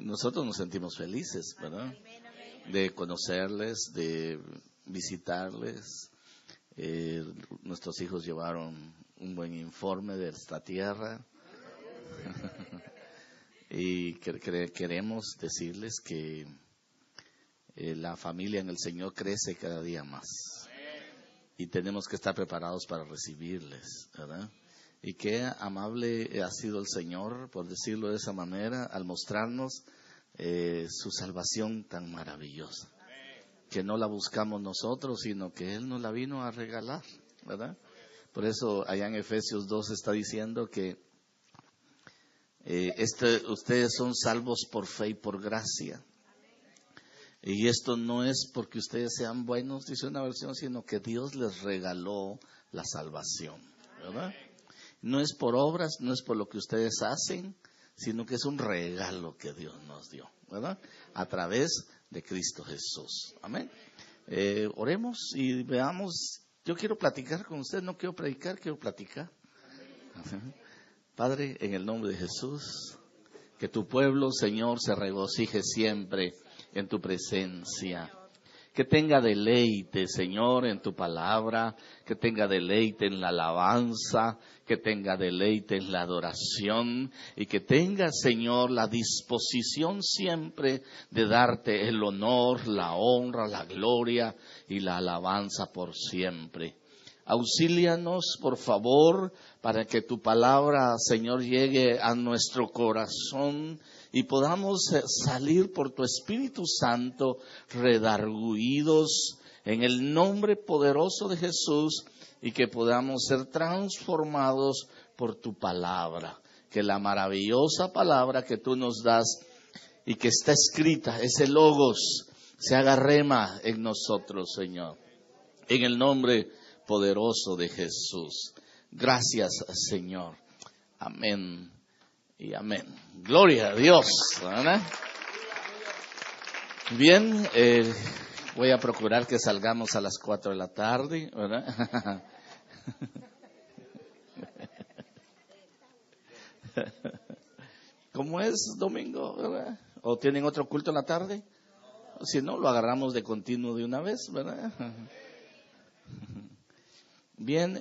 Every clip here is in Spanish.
nosotros nos sentimos felices, ¿verdad? De conocerles, de visitarles. Nuestros hijos llevaron un buen informe de esta tierra. Y queremos decirles que la familia en el Señor crece cada día más. Y tenemos que estar preparados para recibirles, ¿verdad? Y qué amable ha sido el Señor, por decirlo de esa manera, al mostrarnos su salvación tan maravillosa. Que no la buscamos nosotros, sino que Él nos la vino a regalar, ¿verdad? Por eso allá en Efesios 2 está diciendo que ustedes son salvos por fe y por gracia. Y esto no es porque ustedes sean buenos, dice una versión, sino que Dios les regaló la salvación, ¿verdad? No es por obras, no es por lo que ustedes hacen, sino que es un regalo que Dios nos dio, ¿verdad? A través de Cristo Jesús. Amén. Oremos y veamos. Yo quiero platicar con usted, no quiero predicar, quiero platicar. Padre, en el nombre de Jesús, que tu pueblo, Señor, se regocije siempre en tu presencia. Que tenga deleite, Señor, en tu palabra, que tenga deleite en la alabanza, que tenga deleite en la adoración y que tenga, Señor, la disposición siempre de darte el honor, la honra, la gloria y la alabanza por siempre. Auxílianos, por favor, para que tu palabra, Señor, llegue a nuestro corazón y podamos salir por tu Espíritu Santo redarguidos en el nombre poderoso de Jesús y que podamos ser transformados por tu palabra. Que la maravillosa palabra que tú nos das y que está escrita, ese logos, se haga rema en nosotros, Señor. En el nombre poderoso de Jesús. Gracias, Señor. Amén y amén. Gloria a Dios, ¿verdad? Bien, voy a procurar que salgamos a las 4 de la tarde, ¿verdad? ¿Cómo es domingo, verdad? ¿O tienen otro culto en la tarde? Si no, lo agarramos de continuo de una vez, ¿verdad? Bien,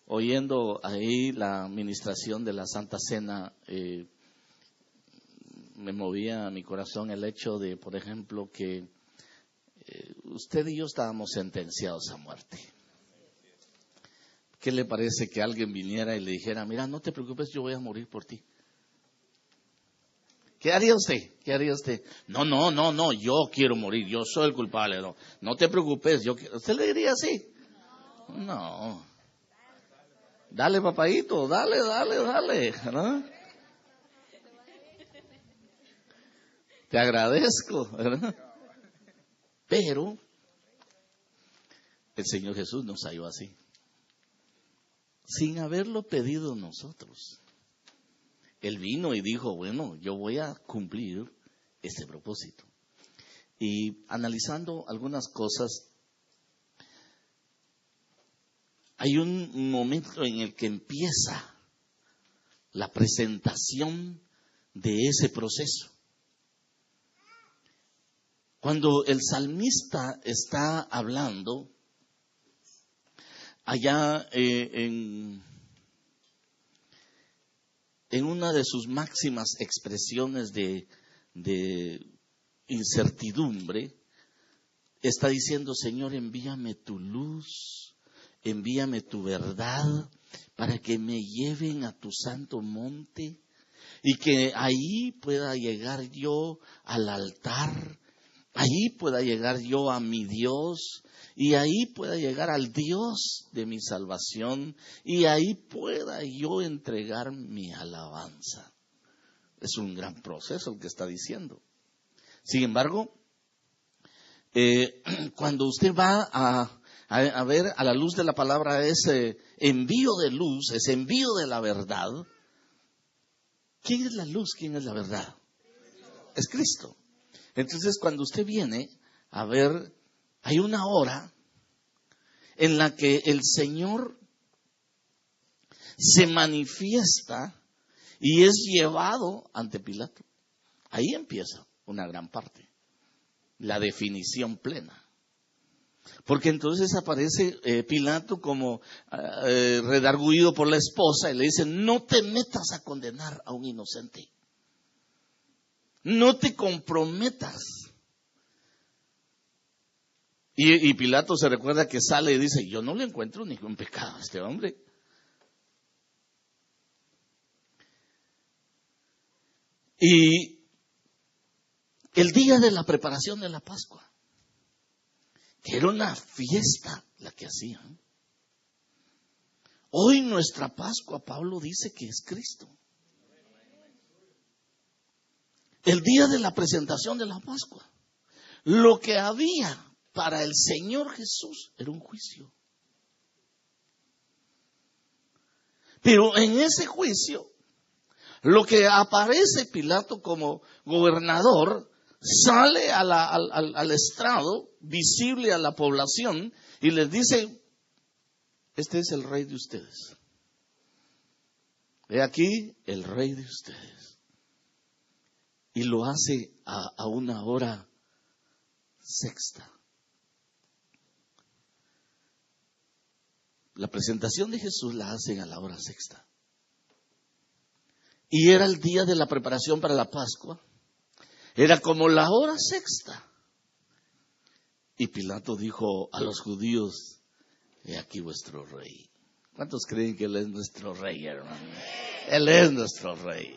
oyendo ahí la administración de la Santa Cena, me movía a mi corazón el hecho de, por ejemplo, que usted y yo estábamos sentenciados a muerte. ¿Qué le parece que alguien viniera y le dijera, mira, no te preocupes, yo voy a morir por ti? ¿Qué haría usted? ¿Qué haría usted? No, yo quiero morir, yo soy el culpable. No te preocupes, ¿usted le diría así? No. Dale, papadito, dale, ¿verdad? Te agradezco, ¿verdad? Pero el Señor Jesús nos halló así, sin haberlo pedido nosotros. Él vino y dijo, bueno, yo voy a cumplir este propósito. Y analizando algunas cosas, hay un momento en el que empieza la presentación de ese proceso. Cuando el salmista está hablando, allá en una de sus máximas expresiones de incertidumbre, está diciendo, Señor, envíame tu luz, envíame tu verdad, para que me lleven a tu santo monte y que ahí pueda llegar yo al altar, ahí pueda llegar yo a mi Dios y ahí pueda llegar al Dios de mi salvación y ahí pueda yo entregar mi alabanza. Es un gran proceso el que está diciendo. Sin embargo, cuando usted va a ver a la luz de la palabra ese envío de luz, ese envío de la verdad, ¿quién es la luz? ¿Quién es la verdad? Es Cristo. Entonces, cuando usted viene a ver, hay una hora en la que el Señor se manifiesta y es llevado ante Pilato. Ahí empieza una gran parte, la definición plena. Porque entonces aparece Pilato como redarguido por la esposa y le dice: no te metas a condenar a un inocente. No te comprometas. Y Pilato se recuerda que sale y dice: yo no le encuentro ningún pecado a este hombre. Y el día de la preparación de la Pascua, que era una fiesta la que hacían. Hoy nuestra Pascua, Pablo dice que es Cristo. El día de la presentación de la Pascua, lo que había para el Señor Jesús era un juicio. Pero en ese juicio, lo que aparece Pilato como gobernador, sale al estrado, visible a la población, y les dice: este es el rey de ustedes. He aquí el rey de ustedes. Y lo hace a una hora sexta. La presentación de Jesús la hacen a la hora sexta. Y era el día de la preparación para la Pascua. Era como la hora sexta. Y Pilato dijo a los judíos: he aquí vuestro rey. ¿Cuántos creen que Él es nuestro rey, hermano? Él es nuestro rey.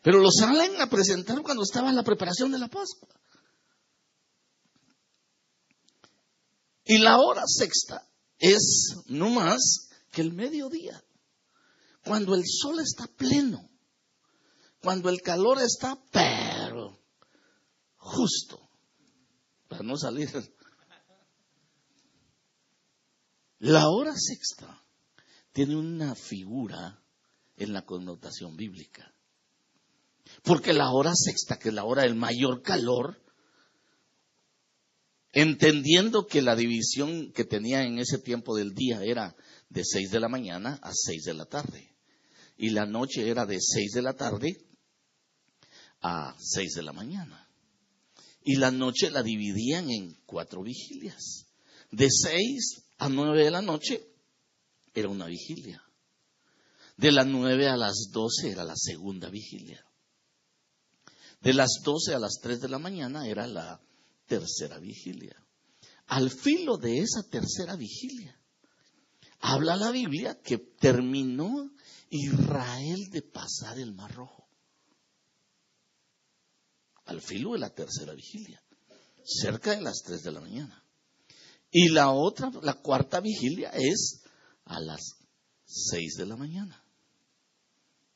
Pero lo salen a presentar cuando estaba en la preparación de la Pascua. Y la hora sexta es no más que el mediodía. Cuando el sol está pleno. Cuando el calor está, pero justo, para no salir. La hora sexta tiene una figura en la connotación bíblica. Porque la hora sexta, que es la hora del mayor calor, entendiendo que la división que tenía en ese tiempo del día era de 6 de la mañana a 6 de la tarde. Y la noche era de 6 de la tarde a 6 de la mañana. Y la noche la dividían en 4 vigilias. De 6 a 9 de la noche era una vigilia. De las 9 a las 12 era la segunda vigilia. De las 12 a las 3 de la mañana era la tercera vigilia. Al filo de esa tercera vigilia, habla la Biblia que terminó Israel de pasar el Mar Rojo. Al filo de la tercera vigilia, cerca de las 3 de la mañana. Y la cuarta vigilia es a las 6 de la mañana.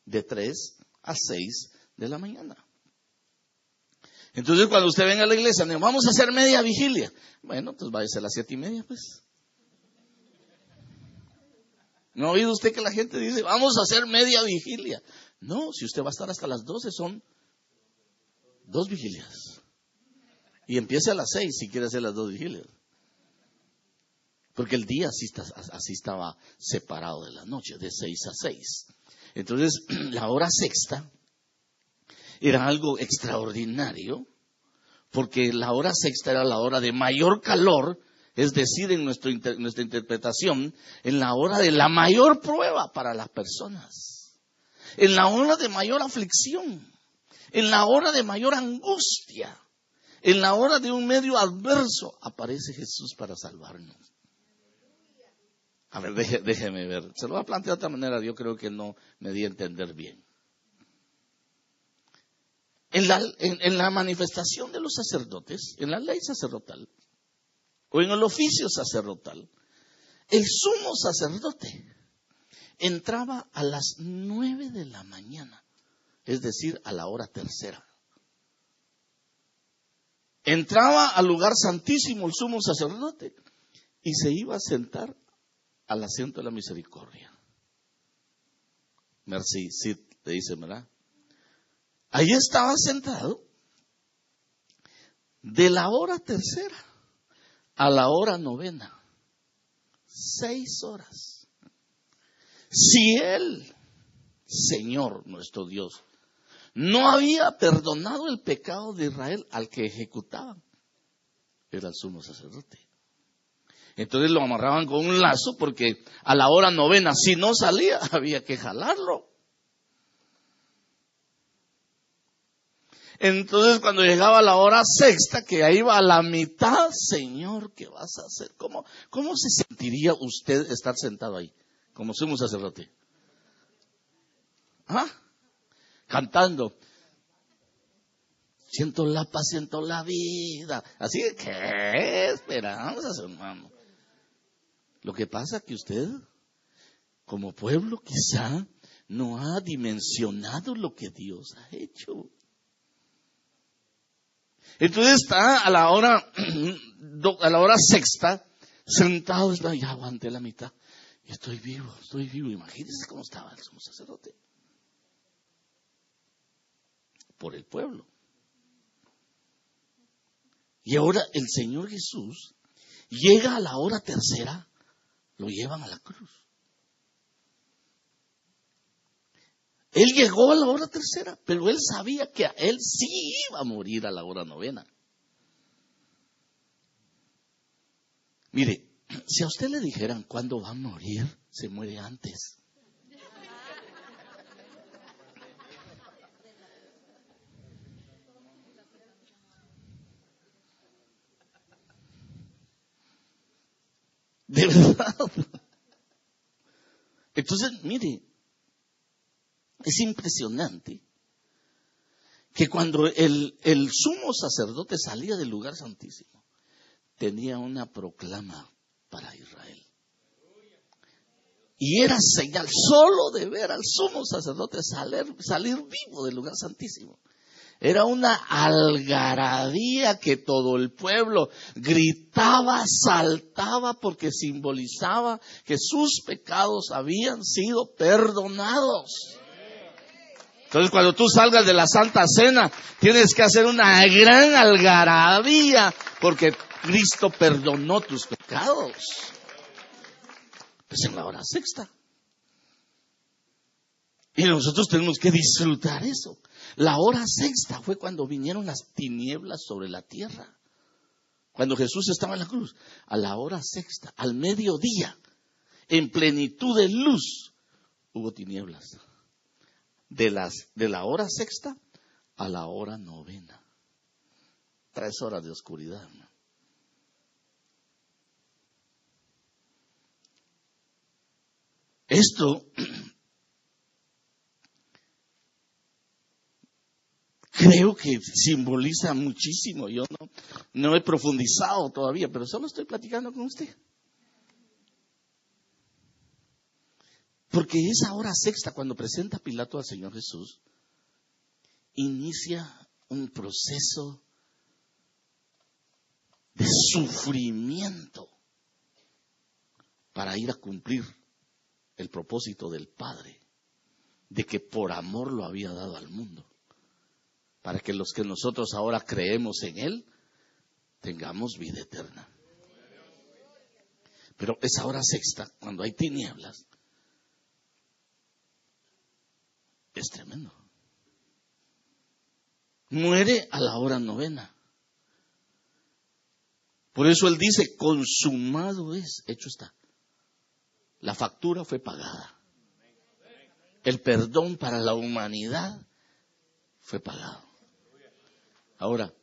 De 3 a 6 de la mañana. Entonces cuando usted venga a la iglesia, vamos a hacer media vigilia. Bueno, pues váyase a las 7:30, pues. ¿No ha oído usted que la gente dice, vamos a hacer media vigilia? No, si usted va a estar hasta las 12, son 2 vigilias. Y empiece a las 6 si quiere hacer las 2 vigilias. Porque el día así estaba separado de la noche, de 6 a 6. Entonces, la hora sexta era algo extraordinario, porque la hora sexta era la hora de mayor calor, es decir, en nuestra interpretación, en la hora de la mayor prueba para las personas, en la hora de mayor aflicción, en la hora de mayor angustia, en la hora de un medio adverso, aparece Jesús para salvarnos. A ver, déjeme ver. Se lo voy a plantear de otra manera, yo creo que no me di a entender bien. En la manifestación de los sacerdotes, en la ley sacerdotal, o en el oficio sacerdotal, el sumo sacerdote entraba a las 9 de la mañana, es decir, a la hora tercera. Entraba al lugar santísimo el sumo sacerdote y se iba a sentar al asiento de la misericordia. Merci, sí, le dice, ¿verdad? Ahí estaba sentado de la hora tercera a la hora novena. 6 horas. Si él Señor nuestro Dios, no había perdonado el pecado de Israel al que ejecutaban. Era el sumo sacerdote. Entonces lo amarraban con un lazo porque a la hora novena, si no salía, había que jalarlo. Entonces cuando llegaba la hora sexta, que ahí iba a la mitad, Señor, ¿qué vas a hacer? ¿Cómo se sentiría usted estar sentado ahí, como sumo sacerdote? ¿Ah? Cantando. Siento la paz, siento la vida. Así que, ¿qué esperanzas, hermano? Lo que pasa es que usted, como pueblo, quizá no ha dimensionado lo que Dios ha hecho. Entonces está a la hora sexta, sentado, ya aguanté la mitad. Y estoy vivo. Imagínense cómo estaba el sumo sacerdote. Por el pueblo. Y ahora el Señor Jesús llega a la hora tercera, lo llevan a la cruz. Él llegó a la hora tercera, pero él sabía que él sí iba a morir a la hora novena. Mire, si a usted le dijeran cuándo va a morir, se muere antes. De verdad. Entonces, mire, es impresionante que cuando el sumo sacerdote salía del lugar santísimo, tenía una proclama para Israel. Y era señal solo de ver al sumo sacerdote salir vivo del lugar santísimo. Era una algarabía que todo el pueblo gritaba, saltaba, porque simbolizaba que sus pecados habían sido perdonados. Entonces, cuando tú salgas de la Santa Cena, tienes que hacer una gran algarabía, porque Cristo perdonó tus pecados. Pues en la hora sexta. Y nosotros tenemos que disfrutar eso. La hora sexta fue cuando vinieron las tinieblas sobre la tierra. Cuando Jesús estaba en la cruz. A la hora sexta, al mediodía, en plenitud de luz, hubo tinieblas. De la hora sexta a la hora novena. 3 horas de oscuridad. Esto creo que simboliza muchísimo. Yo no he profundizado todavía, pero solo estoy platicando con usted. Porque esa hora sexta, cuando presenta Pilato al Señor Jesús, inicia un proceso de sufrimiento para ir a cumplir el propósito del Padre, de que por amor lo había dado al mundo, para que los que nosotros ahora creemos en Él, tengamos vida eterna. Pero esa hora sexta, cuando hay tinieblas, es tremendo. Muere a la hora novena. Por eso Él dice, consumado es, hecho está. La factura fue pagada. El perdón para la humanidad fue pagado. Ahora,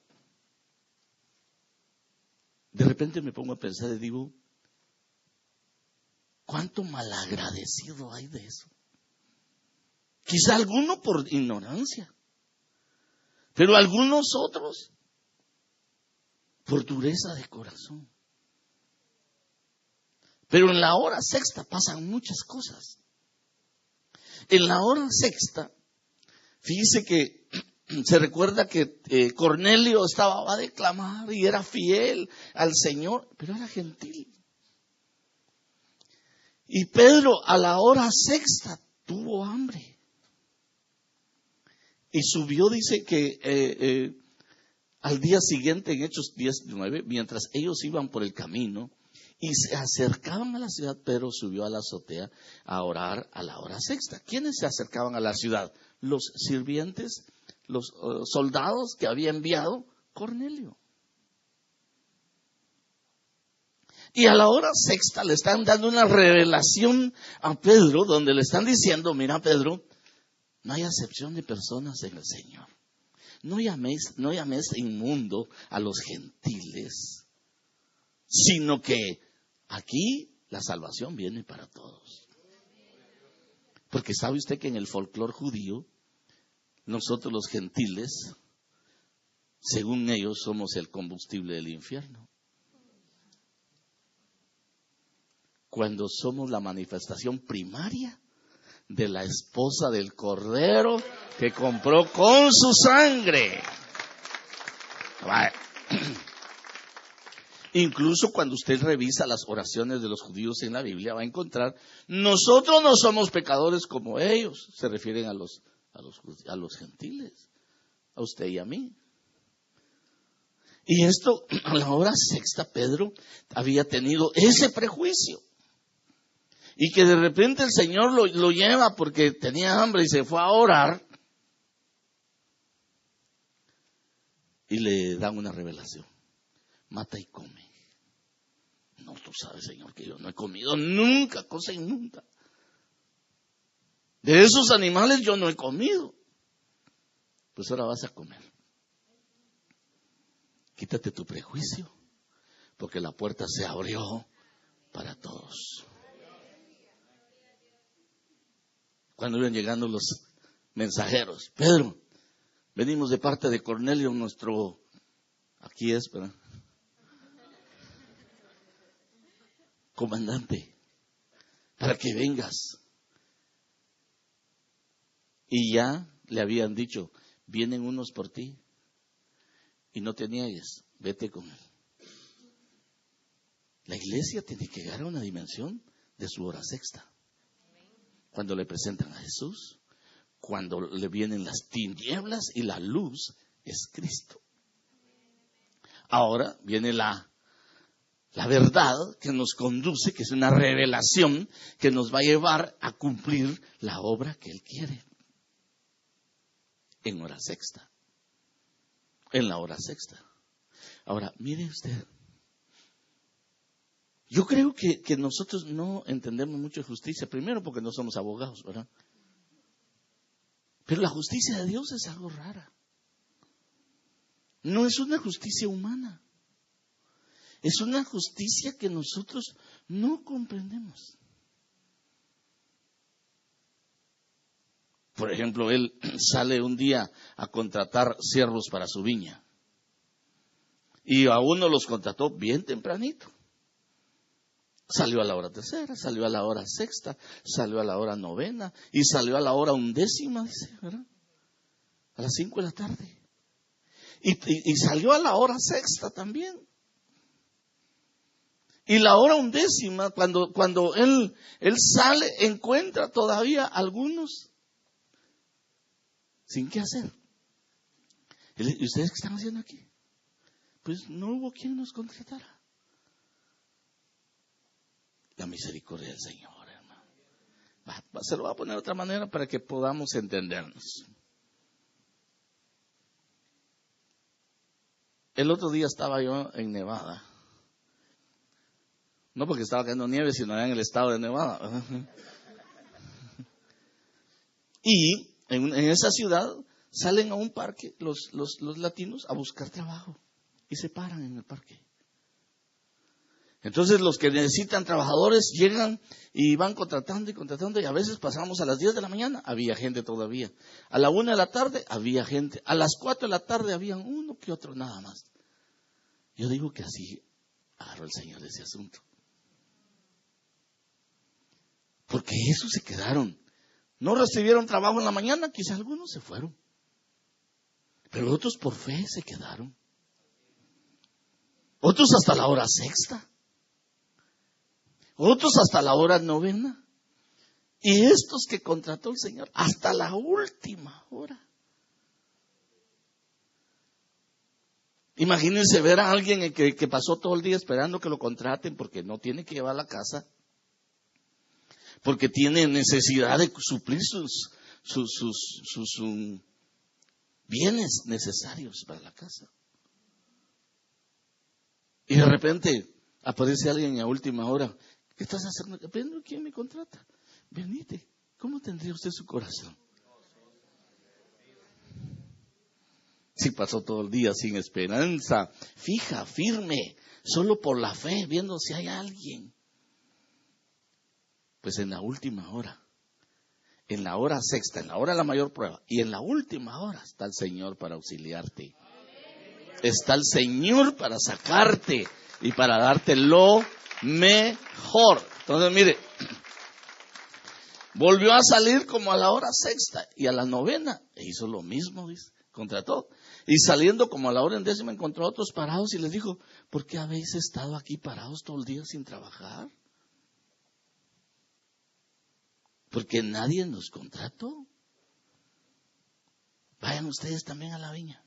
de repente me pongo a pensar y digo, ¿cuánto malagradecido hay de eso? Quizá alguno por ignorancia, pero algunos otros por dureza de corazón. Pero en la hora sexta pasan muchas cosas. En la hora sexta, fíjese que se recuerda que Cornelio estaba a declamar y era fiel al Señor, pero era gentil. Y Pedro a la hora sexta tuvo hambre. Y subió, dice que al día siguiente, en Hechos 19, mientras ellos iban por el camino, y se acercaban a la ciudad. Pedro subió a la azotea a orar a la hora sexta. ¿Quiénes se acercaban a la ciudad? Los sirvientes, los soldados que había enviado Cornelio. Y a la hora sexta le están dando una revelación a Pedro, donde le están diciendo: mira, Pedro, no hay acepción de personas en el Señor. No llames inmundo a los gentiles, sino que aquí la salvación viene para todos. Porque sabe usted que en el folclore judío, nosotros los gentiles, según ellos, somos el combustible del infierno. Cuando somos la manifestación primaria de la esposa del Cordero que compró con su sangre. Incluso cuando usted revisa las oraciones de los judíos en la Biblia, va a encontrar: nosotros no somos pecadores como ellos. Se refieren a los gentiles, a usted y a mí. Y esto, a la hora sexta, Pedro había tenido ese prejuicio. Y que de repente el Señor lo lleva porque tenía hambre y se fue a orar. Y le dan una revelación: mata y come. No, tú sabes, Señor, que yo no he comido nunca, cosa inmunda. De esos animales yo no he comido. Pues ahora vas a comer. Quítate tu prejuicio, porque la puerta se abrió para todos. Cuando iban llegando los mensajeros: Pedro, venimos de parte de Cornelio, nuestro, aquí es, ¿verdad?, comandante, para que vengas. Y ya le habían dicho: vienen unos por ti y no te niegues, vete con él. La iglesia tiene que llegar a una dimensión de su hora sexta. Cuando le presentan a Jesús, cuando le vienen las tinieblas y la luz es Cristo. Ahora viene la verdad que nos conduce, que es una revelación que nos va a llevar a cumplir la obra que Él quiere. En hora sexta. En la hora sexta. Ahora, mire usted. Yo creo que nosotros no entendemos mucho de justicia. Primero porque no somos abogados, ¿verdad? Pero la justicia de Dios es algo rara. No es una justicia humana. Es una justicia que nosotros no comprendemos. Por ejemplo, él sale un día a contratar siervos para su viña. Y a uno los contrató bien tempranito. Salió a la hora tercera, salió a la hora sexta, salió a la hora novena y salió a la hora 11, dice, ¿verdad? A las 5 de la tarde. Y salió a la hora sexta también. Y la hora 11, cuando él sale, encuentra todavía algunos sin qué hacer. ¿Y ustedes qué están haciendo aquí? Pues no hubo quien nos contratara. La misericordia del Señor, hermano. Se lo voy a poner de otra manera para que podamos entendernos. El otro día estaba yo en Nevada. No porque estaba cayendo nieve, sino en el estado de Nevada. Y en esa ciudad salen a un parque los latinos a buscar trabajo. Y se paran en el parque. Entonces los que necesitan trabajadores llegan y van contratando y a veces pasamos a las 10 de la mañana, había gente todavía. A la 1 de la tarde había gente. A las 4 de la tarde habían uno que otro nada más. Yo digo que así agarró el Señor ese asunto. Porque esos se quedaron. No recibieron trabajo en la mañana, quizá algunos se fueron. Pero otros por fe se quedaron. Otros hasta la hora sexta. Otros hasta la hora novena. Y estos que contrató el Señor hasta la última hora. Imagínense ver a alguien que pasó todo el día esperando que lo contraten porque no tiene que llevar a la casa, porque tiene necesidad de suplir sus bienes necesarios para la casa. Y de repente aparece alguien a última hora. ¿Qué estás haciendo? Ven, ¿quién me contrata? Venite. ¿Cómo tendría usted su corazón? Si pasó todo el día sin esperanza, fija, firme, solo por la fe, viendo si hay alguien. Pues en la última hora, en la hora sexta, en la hora de la mayor prueba, y en la última hora está el Señor para auxiliarte. Está el Señor para sacarte y para darte lo mejor. Entonces, mire, volvió a salir como a la hora sexta y a la novena, e hizo lo mismo, dice, contrató. Y saliendo como a la hora en décima encontró a otros parados y les dijo, ¿por qué habéis estado aquí parados todo el día sin trabajar? Porque nadie nos contrató. Vayan ustedes también a la viña.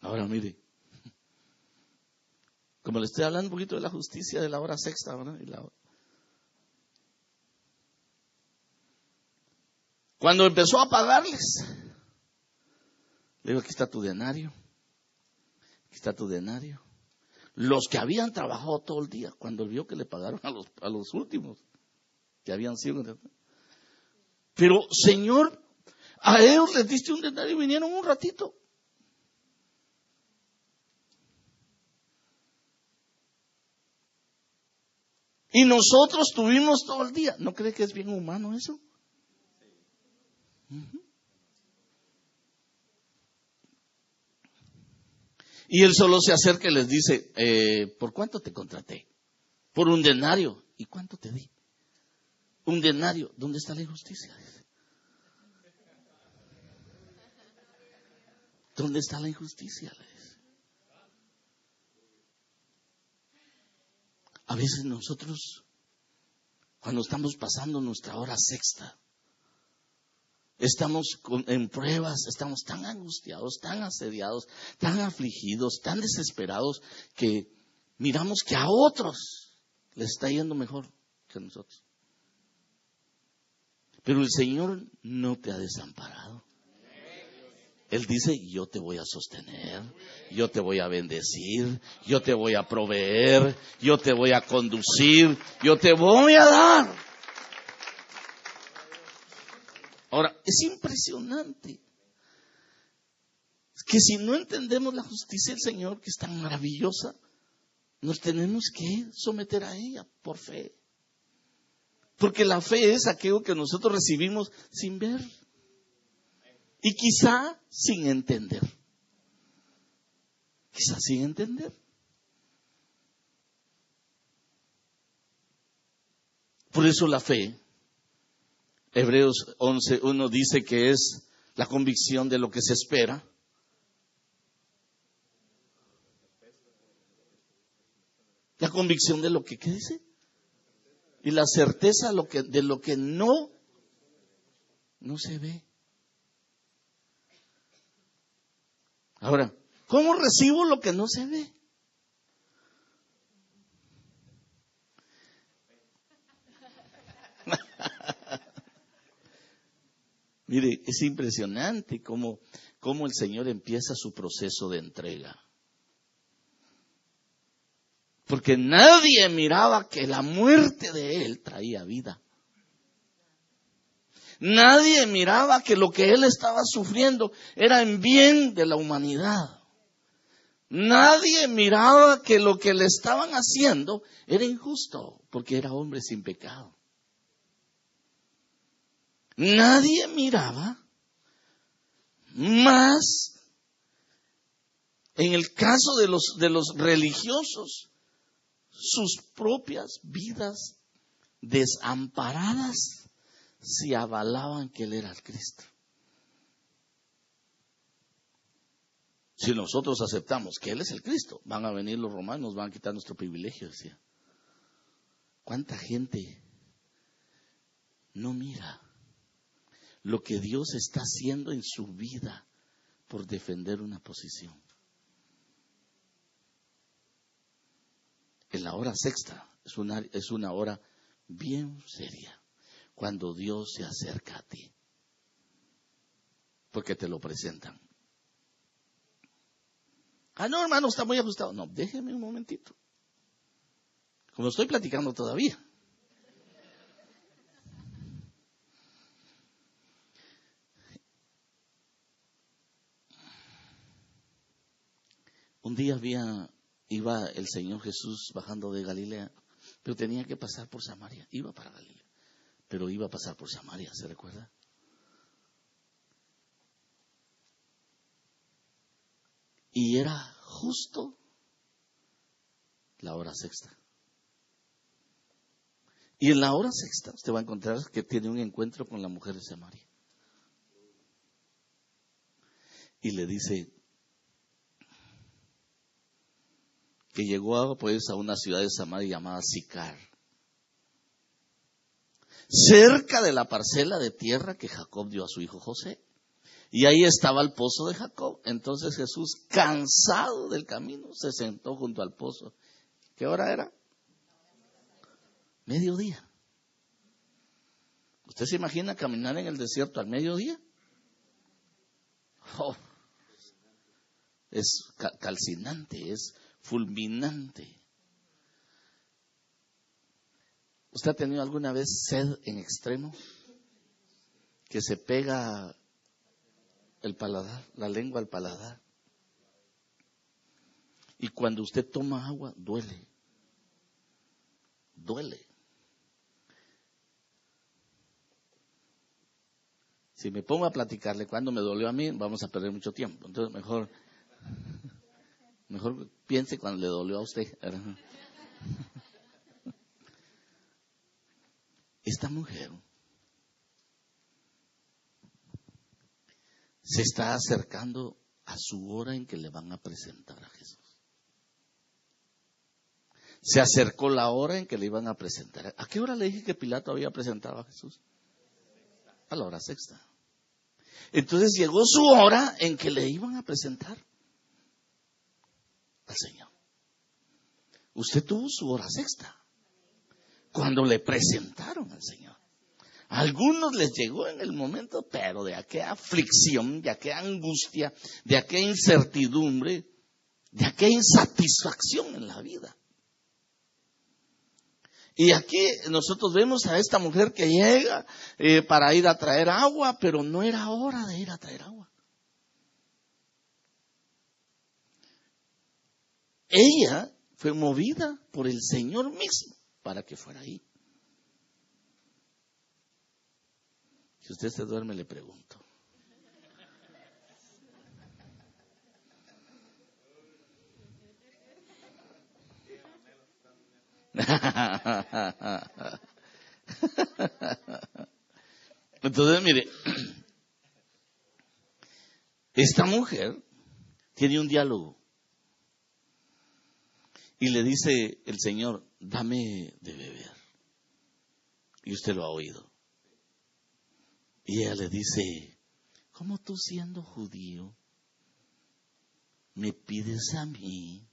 Ahora mire, como le estoy hablando un poquito de la justicia de la hora sexta, ¿verdad? Cuando empezó a pagarles, le digo, aquí está tu denario. Aquí está tu denario. Los que habían trabajado todo el día, cuando vio que le pagaron a los últimos, que habían sido. Pero, Señor, a ellos les diste un denario y vinieron un ratito. Y nosotros tuvimos todo el día. ¿No cree que es bien humano eso? Uh-huh. Y él solo se acerca y les dice, ¿por cuánto te contraté? Por un denario. ¿Y cuánto te di? Un denario. ¿Dónde está la injusticia? ¿Dónde está la injusticia? A veces nosotros, cuando estamos pasando nuestra hora sexta, estamos en pruebas, estamos tan angustiados, tan asediados, tan afligidos, tan desesperados, que miramos que a otros les está yendo mejor que a nosotros. Pero el Señor no te ha desamparado. Él dice, yo te voy a sostener, yo te voy a bendecir, yo te voy a proveer, yo te voy a conducir, yo te voy a dar. Ahora, es impresionante que si no entendemos la justicia del Señor, que es tan maravillosa, nos tenemos que someter a ella por fe. Porque la fe es aquello que nosotros recibimos sin ver. Y quizá sin entender. Quizá sin entender. Por eso la fe, Hebreos 11:1 dice que es la convicción de lo que se espera. La convicción de lo que, ¿qué dice? Y la certeza de lo que no se ve. Ahora, ¿cómo recibo lo que no se ve? Mire, es impresionante cómo el Señor empieza su proceso de entrega. Porque nadie miraba que la muerte de Él traía vida. Nadie miraba que lo que Él estaba sufriendo era en bien de la humanidad. Nadie miraba que lo que le estaban haciendo era injusto, porque era hombre sin pecado. Nadie miraba más, en el caso de los religiosos, sus propias vidas desamparadas si avalaban que Él era el Cristo. Si nosotros aceptamos que Él es el Cristo, van a venir los romanos, van a quitar nuestro privilegio, decía. ¿Cuánta gente no mira lo que Dios está haciendo en su vida por defender una posición? en la hora sexta, es una hora bien seria, cuando Dios se acerca a ti, porque te lo presentan. Ah, no, hermano, está muy ajustado. No, déjeme un momentito. Como estoy platicando todavía. Un día iba el Señor Jesús bajando de Galilea, pero tenía que pasar por Samaria. Iba para Galilea, pero iba a pasar por Samaria, ¿se recuerda? Y era justo la hora sexta. Y en la hora sexta usted va a encontrar que tiene un encuentro con la mujer de Samaria. Y le dice que llegó pues a una ciudad de Samaria llamada Sicar, cerca de la parcela de tierra que Jacob dio a su hijo José. Y ahí estaba el pozo de Jacob. Entonces Jesús, cansado del camino, se sentó junto al pozo. ¿Qué hora era? Mediodía. ¿Usted se imagina caminar en el desierto al mediodía? Oh, es calcinante, es fulminante. ¿Usted ha tenido alguna vez sed en extremo? Que se pega el paladar, la lengua al paladar. Y cuando usted toma agua, duele. Duele. Si me pongo a platicarle cuando me dolió a mí, vamos a perder mucho tiempo. Entonces mejor piense cuando le dolió a usted. Esta mujer se está acercando a su hora en que le van a presentar a Jesús. Se acercó la hora en que le iban a presentar. ¿A qué hora le dije que Pilato había presentado a Jesús? A la hora sexta. Entonces llegó su hora en que le iban a presentar al Señor. Usted tuvo su hora sexta cuando le presentaron al Señor. A algunos les llegó en el momento, pero de aquella aflicción, de aquella angustia, de aquella incertidumbre, de aquella insatisfacción en la vida. Y aquí nosotros vemos a esta mujer que llega para ir a traer agua, pero no era hora de ir a traer agua. Ella fue movida por el Señor mismo para que fuera ahí. Si usted se duerme, le pregunto. Entonces, mire, esta mujer tiene un diálogo y le dice el Señor, dame de beber. Y usted lo ha oído. Y ella le dice, ¿cómo tú siendo judío me pides a mí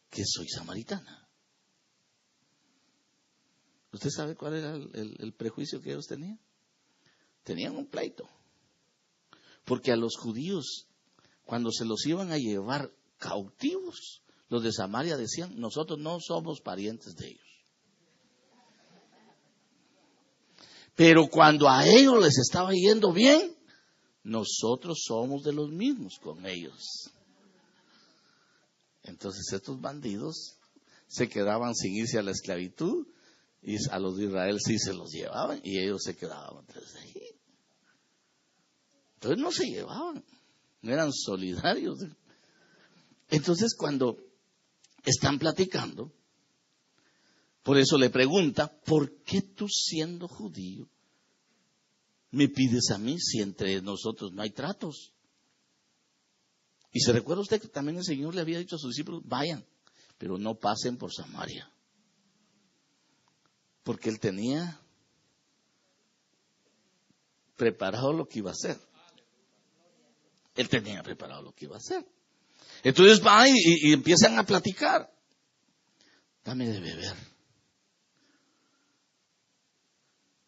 que soy samaritana? ¿Usted sabe cuál era el prejuicio que ellos tenían? Tenían un pleito. Porque a los judíos, cuando se los iban a llevar cautivos, los de Samaria decían, nosotros no somos parientes de ellos. Pero cuando a ellos les estaba yendo bien, nosotros somos de los mismos con ellos. Entonces estos bandidos se quedaban sin irse a la esclavitud y a los de Israel sí se los llevaban y ellos se quedaban tras ahí. Entonces no se llevaban, no eran solidarios. Entonces cuando están platicando, por eso le pregunta, ¿por qué tú siendo judío me pides a mí si entre nosotros no hay tratos? Y se recuerda usted que también el Señor le había dicho a sus discípulos, vayan, pero no pasen por Samaria. Porque Él tenía preparado lo que iba a hacer. Él tenía preparado lo que iba a hacer. Entonces van y empiezan a platicar. dame de beber.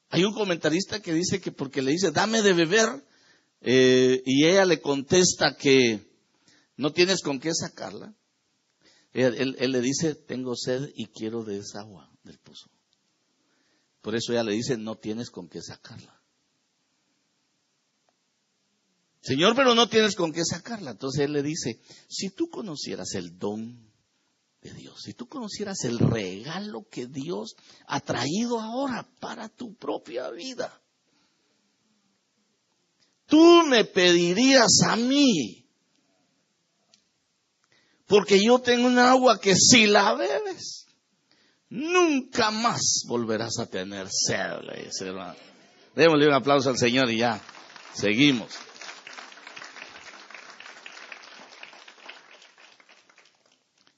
Hay un comentarista que dice que porque le dice, dame de beber, y ella le contesta que no tienes con qué sacarla. Él le dice, tengo sed y quiero de esa agua del pozo. Por eso ella le dice, no tienes con qué sacarla. Señor, pero no tienes con qué sacarla. Entonces él le dice, si tú conocieras el don de Dios, si tú conocieras el regalo que Dios ha traído ahora para tu propia vida, tú me pedirías a mí, porque yo tengo un agua que si la bebes, nunca más volverás a tener sed, le dice, hermano. Démosle un aplauso al Señor y ya, seguimos.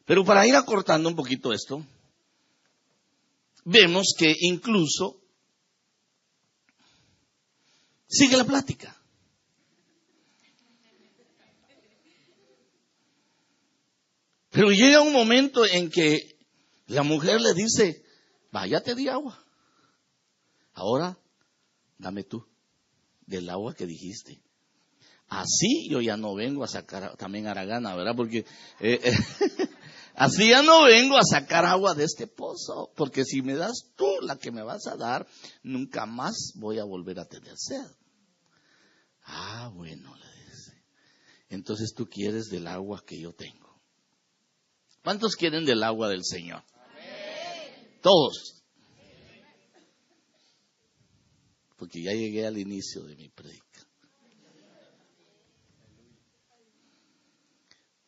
Pero para ir acortando un poquito esto, vemos que incluso sigue la plática. Pero llega un momento en que la mujer le dice, vaya, te di agua. Ahora, dame tú del agua que dijiste. Así yo ya no vengo a sacar, también hará gana, ¿verdad? Porque así ya no vengo a sacar agua de este pozo. Porque si me das tú la que me vas a dar, nunca más voy a volver a tener sed. Ah, bueno, le dice. Entonces tú quieres del agua que yo tengo. ¿Cuántos quieren del agua del Señor? Amén. Todos. Porque ya llegué al inicio de mi predica.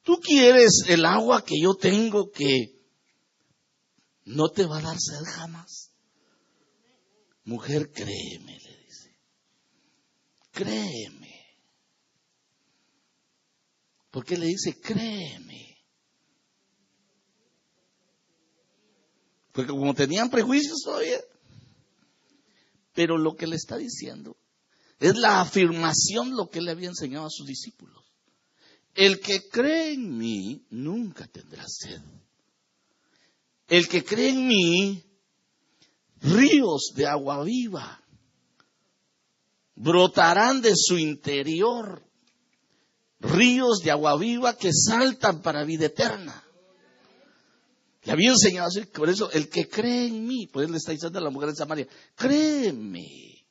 Tú quieres el agua que yo tengo que no te va a dar sed jamás. Mujer, créeme, le dice. Créeme. ¿Por qué le dice créeme? Porque como tenían prejuicios todavía. Pero lo que le está diciendo es la afirmación, lo que él le había enseñado a sus discípulos. El que cree en mí nunca tendrá sed. El que cree en mí, ríos de agua viva brotarán de su interior. Ríos de agua viva que saltan para vida eterna. Le había enseñado así, por eso el que cree en mí, pues le está diciendo a la mujer de Samaria, créeme.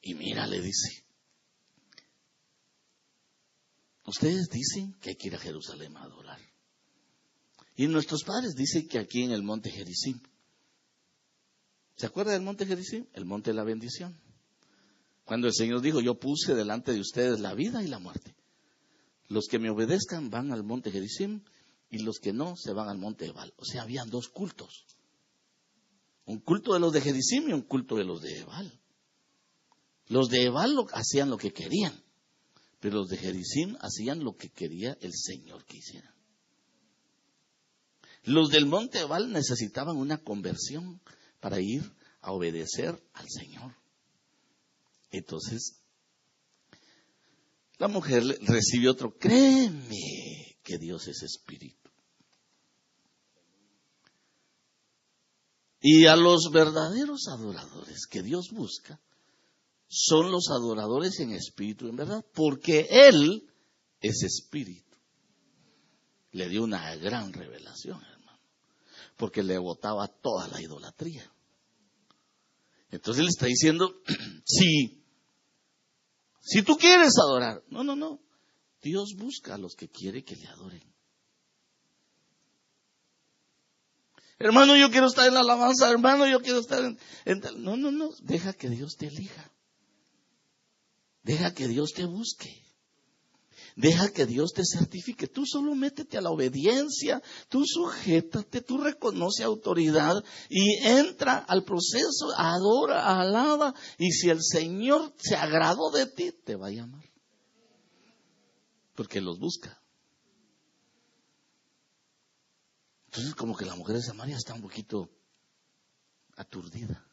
Y mira, le dice, ustedes dicen que hay que ir a Jerusalén a adorar. Y nuestros padres dicen que aquí en el monte Gerizim. ¿Se acuerda del monte Gerizim? El monte de la bendición. Cuando el Señor dijo, yo puse delante de ustedes la vida y la muerte. Los que me obedezcan van al monte Gerizim y los que no se van al monte Ebal. O sea, habían dos cultos. Un culto de los de Gerizim y un culto de los de Ebal. Los de Ebal hacían lo que querían, pero los de Gerizim hacían lo que quería el Señor que hicieran. Los del monte Ebal necesitaban una conversión para ir a obedecer al Señor. Entonces, la mujer recibe otro, créeme que Dios es espíritu. Y a los verdaderos adoradores que Dios busca, son los adoradores en espíritu, en verdad, porque Él es espíritu. Le dio una gran revelación, hermano, porque le botaba toda la idolatría. Entonces le está diciendo, si tú quieres adorar, no, Dios busca a los que quiere que le adoren. Hermano, yo quiero estar en la alabanza, hermano, yo quiero estar en tal. No, deja que Dios te elija. Deja que Dios te busque. Deja que Dios te certifique. Tú solo métete a la obediencia, tú sujétate, tú reconoce autoridad y entra al proceso, adora, alaba. Y si el Señor se agradó de ti, te va a llamar. Porque los busca. Entonces como que la mujer de Samaria está un poquito aturdida.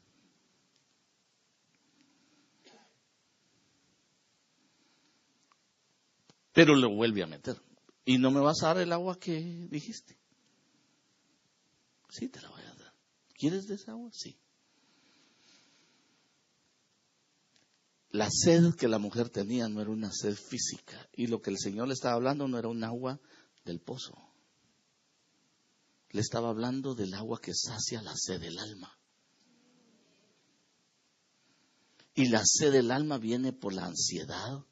Pero lo vuelve a meter. ¿Y no me vas a dar el agua que dijiste? Sí, te la voy a dar. ¿Quieres de esa agua? Sí. La sed que la mujer tenía no era una sed física. Y lo que el Señor le estaba hablando no era un agua del pozo. Le estaba hablando del agua que sacia la sed del alma. Y la sed del alma viene por la ansiedad,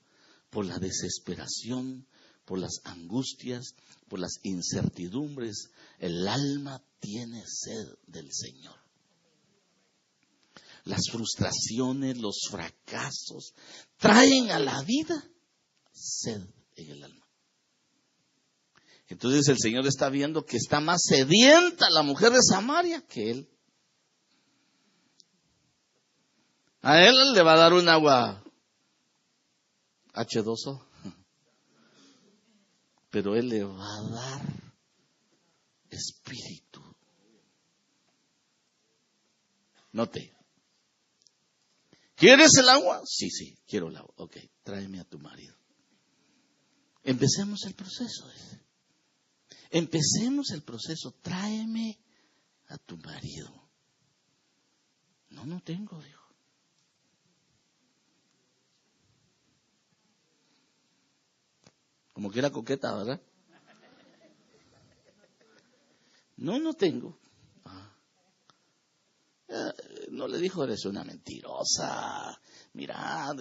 por la desesperación, por las angustias, por las incertidumbres. El alma tiene sed del Señor. Las frustraciones, los fracasos, traen a la vida sed en el alma. Entonces el Señor está viendo que está más sedienta la mujer de Samaria que él. A él le va a dar un agua H2O, pero él le va a dar espíritu. Note. ¿Quieres el agua? Sí, quiero el agua. Ok, tráeme a tu marido. Empecemos el proceso. Empecemos el proceso. Tráeme a tu marido. No tengo, dijo. Como que era coqueta, ¿verdad? No tengo. No le dijo, eres una mentirosa. Mira,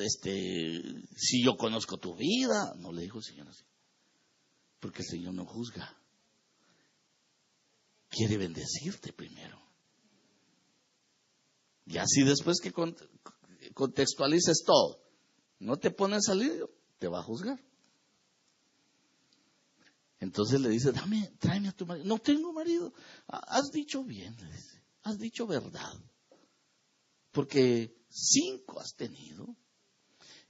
si yo conozco tu vida. No le dijo el Señor así. Porque el Señor no juzga. Quiere bendecirte primero. Y así después que contextualices todo, no te pones al lío, te va a juzgar. Entonces le dice, tráeme a tu marido. No tengo marido. Has dicho bien, le dice. Has dicho verdad. Porque 5 has tenido.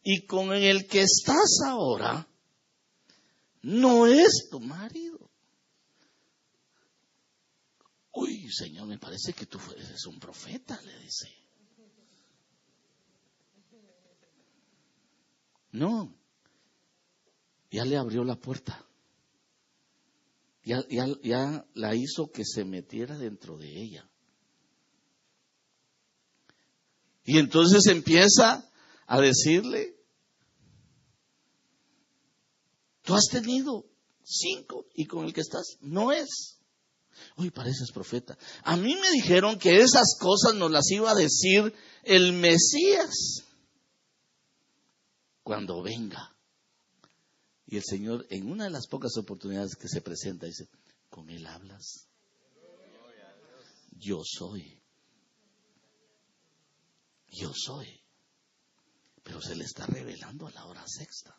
Y con el que estás ahora, no es tu marido. Uy, Señor, me parece que tú eres un profeta, le dice. No. Ya le abrió la puerta. Ya la hizo que se metiera dentro de ella. Y entonces empieza a decirle, tú has tenido 5 y con el que estás no es. Uy, pareces profeta. A mí me dijeron que esas cosas nos las iba a decir el Mesías cuando venga. Y el Señor, en una de las pocas oportunidades que se presenta, dice, ¿con él hablas? Yo soy. Yo soy. Pero se le está revelando a la hora sexta.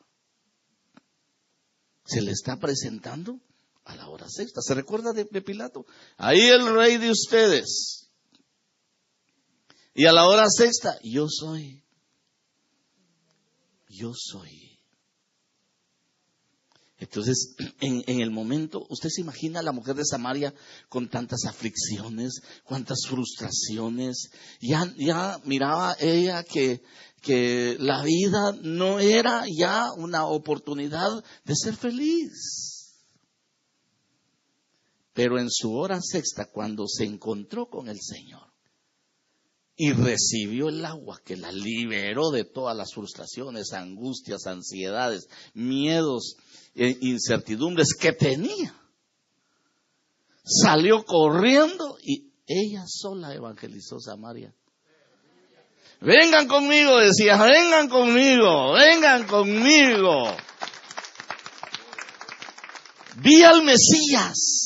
Se le está presentando a la hora sexta. ¿Se recuerda de Pilato? Ahí el rey de ustedes. Y a la hora sexta, yo soy. Yo soy. Entonces, en el momento, usted se imagina a la mujer de Samaria con tantas aflicciones, cuántas frustraciones. Ya miraba ella que la vida no era ya una oportunidad de ser feliz. Pero en su hora sexta, cuando se encontró con el Señor y recibió el agua que la liberó de todas las frustraciones, angustias, ansiedades, miedos, incertidumbres que tenía, salió corriendo y ella sola evangelizó Samaria. Vengan conmigo, decía, vengan conmigo, vengan conmigo. Vi al Mesías.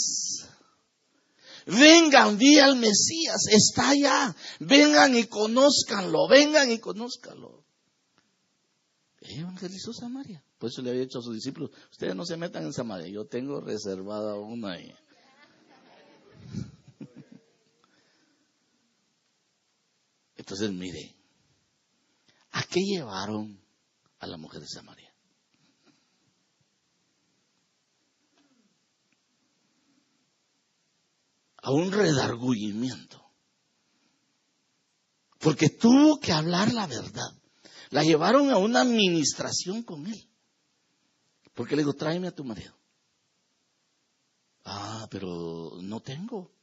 Vengan, vi al Mesías, está allá. Vengan y conózcanlo, vengan y conózcanlo. Evangelizó Samaria. Por eso le había dicho a sus discípulos, ustedes no se metan en Samaria, yo tengo reservada una ahí. Entonces mire, ¿a qué llevaron a la mujer de Samaria? A un redargüimiento. Porque tuvo que hablar la verdad. La llevaron a una administración con él. Porque le digo, tráeme a tu marido. Ah, pero no tengo.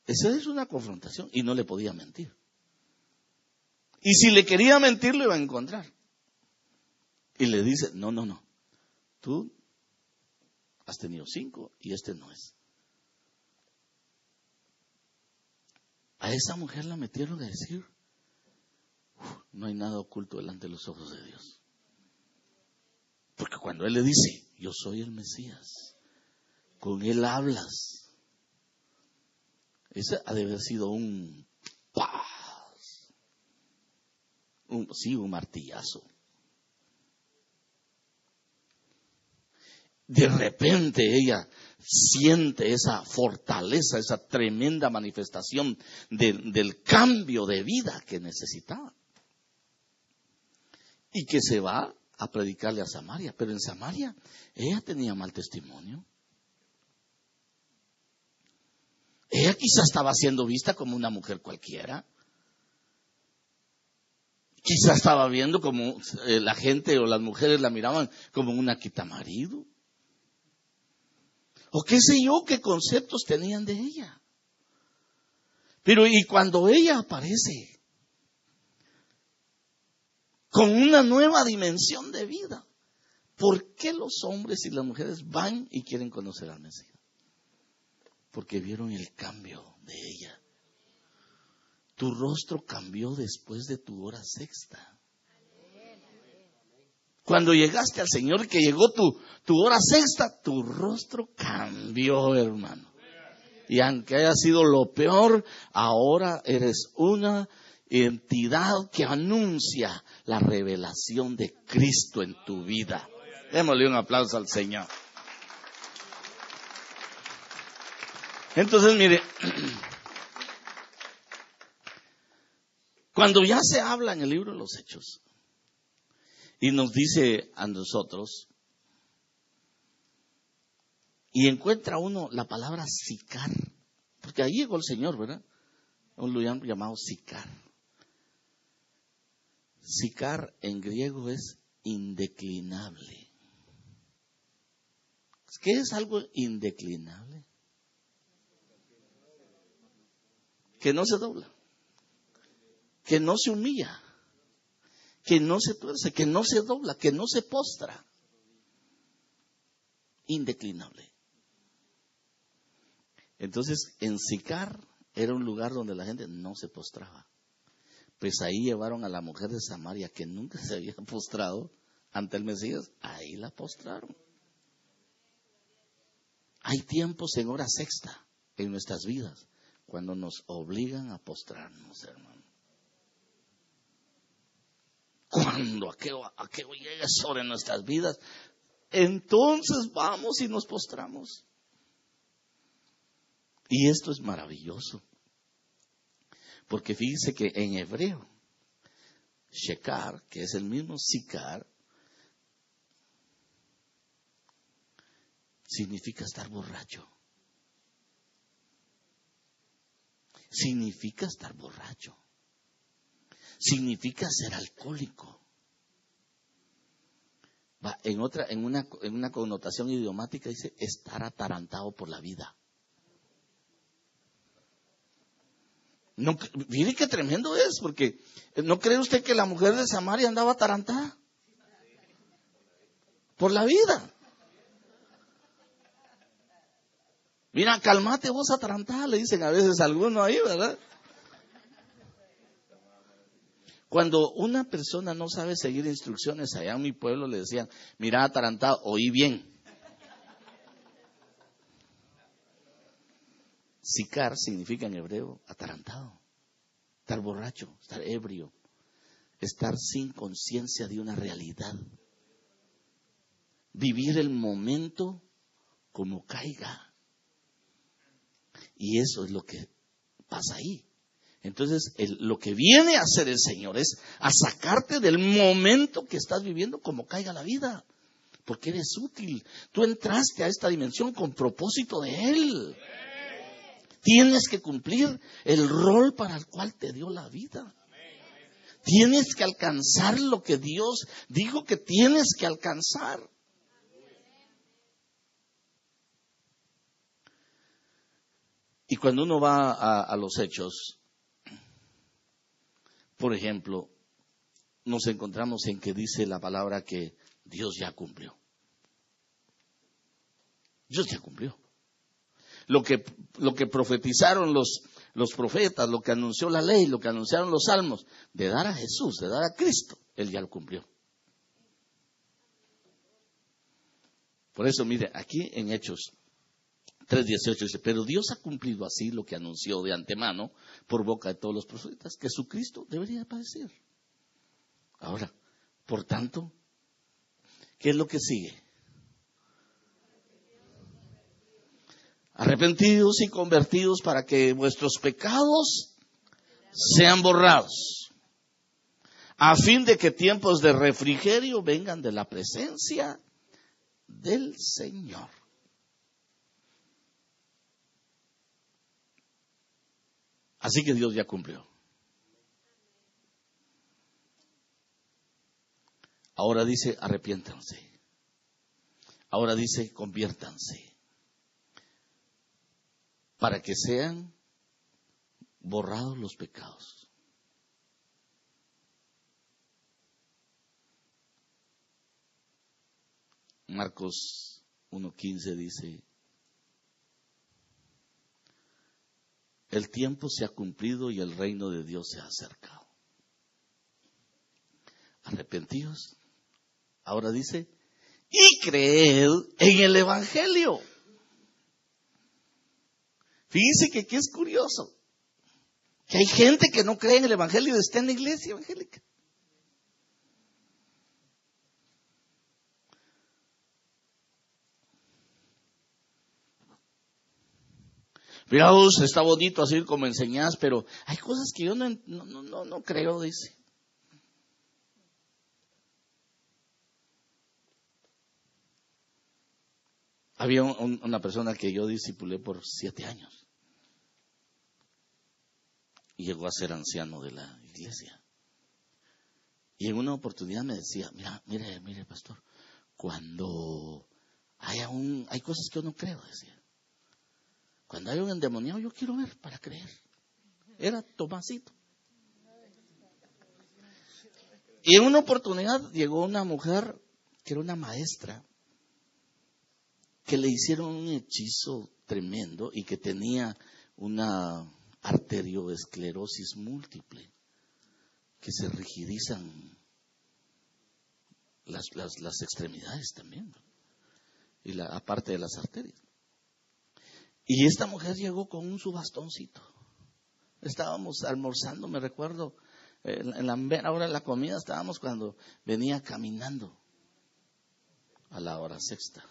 Esa es una confrontación y no le podía mentir. Y si le quería mentir, lo iba a encontrar. Y le dice, no, tú has tenido 5 y este no es. A esa mujer la metieron a decir, no hay nada oculto delante de los ojos de Dios. Porque cuando Él le dice, yo soy el Mesías, con Él hablas. Ese ha de haber sido un martillazo. De repente ella siente esa fortaleza, esa tremenda manifestación del cambio de vida que necesitaba. Y que se va a predicarle a Samaria. Pero en Samaria ella tenía mal testimonio. Ella quizás estaba siendo vista como una mujer cualquiera. Quizás estaba viendo como la gente o las mujeres la miraban como una quitamarido. O qué sé yo, qué conceptos tenían de ella. Pero y cuando ella aparece con una nueva dimensión de vida, ¿por qué los hombres y las mujeres van y quieren conocer al Mesías? Porque vieron el cambio de ella. Tu rostro cambió después de tu hora sexta. Cuando llegaste al Señor, que llegó tu hora sexta, tu rostro cambió, hermano. Y aunque haya sido lo peor, ahora eres una entidad que anuncia la revelación de Cristo en tu vida. Démosle un aplauso al Señor. Entonces, mire, cuando ya se habla en el libro de los Hechos, y nos dice a nosotros, y encuentra uno la palabra sicar, porque ahí llegó el Señor, ¿verdad? Un lugar llamado sicar. Sicar en griego es indeclinable. ¿Qué es algo indeclinable? Que no se dobla, que no se humilla, que no se tuerce, que no se dobla, que no se postra. Indeclinable. Entonces, en Sicar era un lugar donde la gente no se postraba. Pues ahí llevaron a la mujer de Samaria que nunca se había postrado ante el Mesías. Ahí la postraron. Hay tiempos en hora sexta en nuestras vidas cuando nos obligan a postrarnos, hermano. Cuando aquello llegue sobre nuestras vidas, entonces vamos y nos postramos. Y esto es maravilloso. Porque fíjense que en hebreo, Shekar, que es el mismo Sicar, significa estar borracho. Significa estar borracho. Significa ser alcohólico. En una connotación idiomática dice estar atarantado por la vida. No, mire qué tremendo es, porque ¿no cree usted que la mujer de Samaria andaba atarantada por la vida? Mira, cálmate vos atarantada, le dicen a veces a algunos ahí, ¿verdad? Cuando una persona no sabe seguir instrucciones, allá en mi pueblo le decían, mira atarantado, oí bien. Sicar significa en hebreo atarantado, estar borracho, estar ebrio, estar sin conciencia de una realidad, vivir el momento como caiga. Y eso es lo que pasa ahí. Entonces, lo que viene a hacer el Señor es a sacarte del momento que estás viviendo como caiga la vida, porque eres útil. Tú entraste a esta dimensión con propósito de Él. Tienes que cumplir el rol para el cual te dio la vida. Tienes que alcanzar lo que Dios dijo que tienes que alcanzar. Y cuando uno va a los hechos, por ejemplo, nos encontramos en que dice la palabra que Dios ya cumplió. Dios ya cumplió. Lo que profetizaron los profetas, lo que anunció la ley, lo que anunciaron los salmos, de dar a Jesús, de dar a Cristo, Él ya lo cumplió. Por eso, mire, aquí en Hechos 3:18 dice, pero Dios ha cumplido así lo que anunció de antemano por boca de todos los profetas, que Jesucristo debería padecer. Ahora, por tanto, ¿qué es lo que sigue? Arrepentidos y convertidos para que vuestros pecados sean borrados, a fin de que tiempos de refrigerio vengan de la presencia del Señor. Así que Dios ya cumplió. Ahora dice, arrepiéntanse. Ahora dice, conviértanse. Para que sean borrados los pecados. Marcos 1:15 dice, el tiempo se ha cumplido y el reino de Dios se ha acercado. Arrepentidos. Ahora dice, y creed en el Evangelio. Fíjense que aquí es curioso, que hay gente que no cree en el Evangelio y está en la iglesia evangélica. Miraos, está bonito así como enseñás, pero hay cosas que yo no creo, dice. Había una persona que yo discipulé por 7 años. Y llegó a ser anciano de la iglesia. Y en una oportunidad me decía, mire, pastor, cuando hay cosas que yo no creo, decía. Cuando hay un endemoniado, yo quiero ver para creer. Era Tomasito. Y en una oportunidad llegó una mujer que era una maestra, que le hicieron un hechizo tremendo y que tenía una arterioesclerosis múltiple, que se rigidizan las extremidades también, y aparte de las arterias. Y esta mujer llegó con su bastoncito. Estábamos almorzando, me recuerdo, en la hora de la comida estábamos cuando venía caminando a la hora sexta.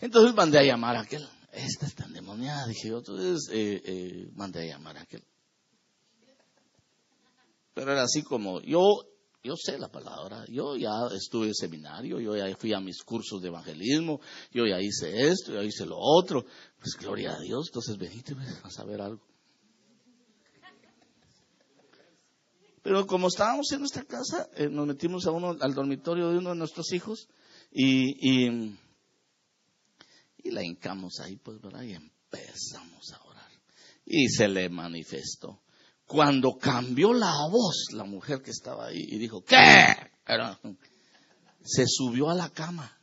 Entonces mandé a llamar a aquel. Esta está endemoniada, dije yo. Entonces mandé a llamar a aquel. Pero era así como, yo sé la palabra, yo ya estuve en seminario, yo ya fui a mis cursos de evangelismo, yo ya hice esto, yo ya hice lo otro. Pues gloria a Dios, entonces venite a saber algo. Pero como estábamos en nuestra casa, nos metimos al dormitorio de uno de nuestros hijos y la hincamos ahí, pues, ¿verdad? Y empezamos a orar. Y se le manifestó. Cuando cambió la voz, la mujer que estaba ahí, y dijo, ¿qué? Se subió a la cama.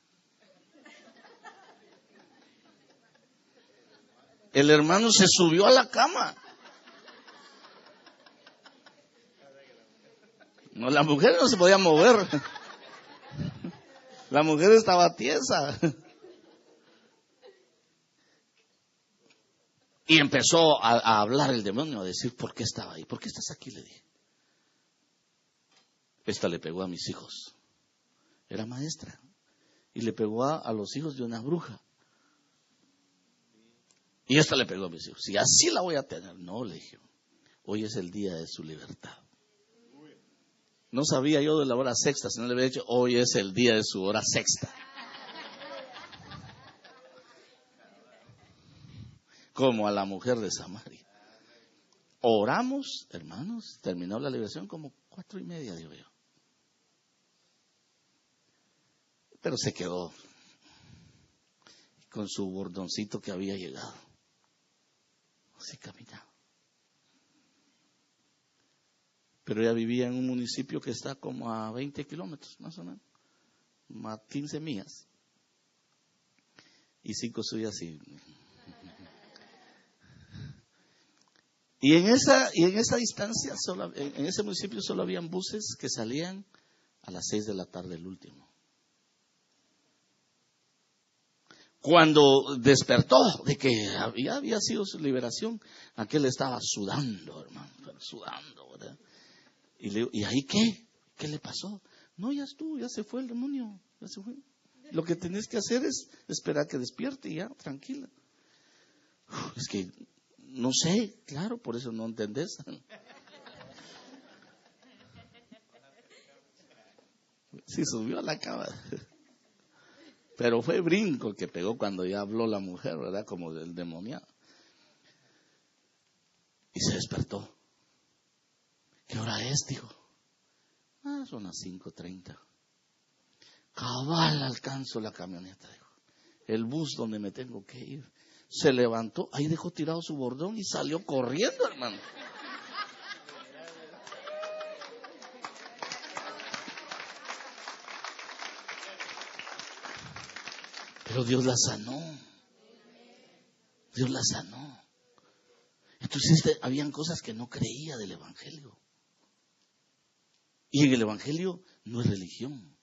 El hermano se subió a la cama. No, la mujer no se podía mover. La mujer estaba tiesa. Y empezó a hablar el demonio, a decir, ¿por qué estaba ahí? ¿Por qué estás aquí? Le dije. Esta le pegó a mis hijos. Era maestra. Y le pegó a los hijos de una bruja. Y esta le pegó a mis hijos. Y así la voy a tener. No, le dije. Hoy es el día de su libertad. No sabía yo de la hora sexta, si no le hubiera dicho, hoy es el día de su hora sexta. Como a la mujer de Samaria. Oramos, hermanos, terminó la liberación como 4:30, digo yo. Pero se quedó con su bordoncito que había llegado. Así caminaba. Pero ella vivía en un municipio que está como a 20 kilómetros, más o menos, más 15 millas. Y 5 suyas y... Y en esa distancia, en ese municipio solo habían buses que salían a las 6 de la tarde el último. Cuando despertó de que ya había sido su liberación, aquel estaba sudando, hermano, sudando, ¿verdad? Y le digo, ¿y ahí qué? ¿Qué le pasó? No, ya estuvo, ya se fue el demonio, ya se fue. Lo que tenés que hacer es esperar que despierte y ya, tranquila. Es que, no sé, claro, por eso no entendés. Sí, subió a la cama. Pero fue brinco que pegó cuando ya habló la mujer, ¿verdad? Como del demoniado. Y se despertó. ¿Qué hora es? Dijo. Son las 5:30. Cabal alcanzo la camioneta, dijo. El bus donde me tengo que ir. Se levantó, ahí dejó tirado su bordón y salió corriendo, hermano. Pero Dios la sanó. Dios la sanó. Entonces habían cosas que no creía del Evangelio. Y en el Evangelio no es religión.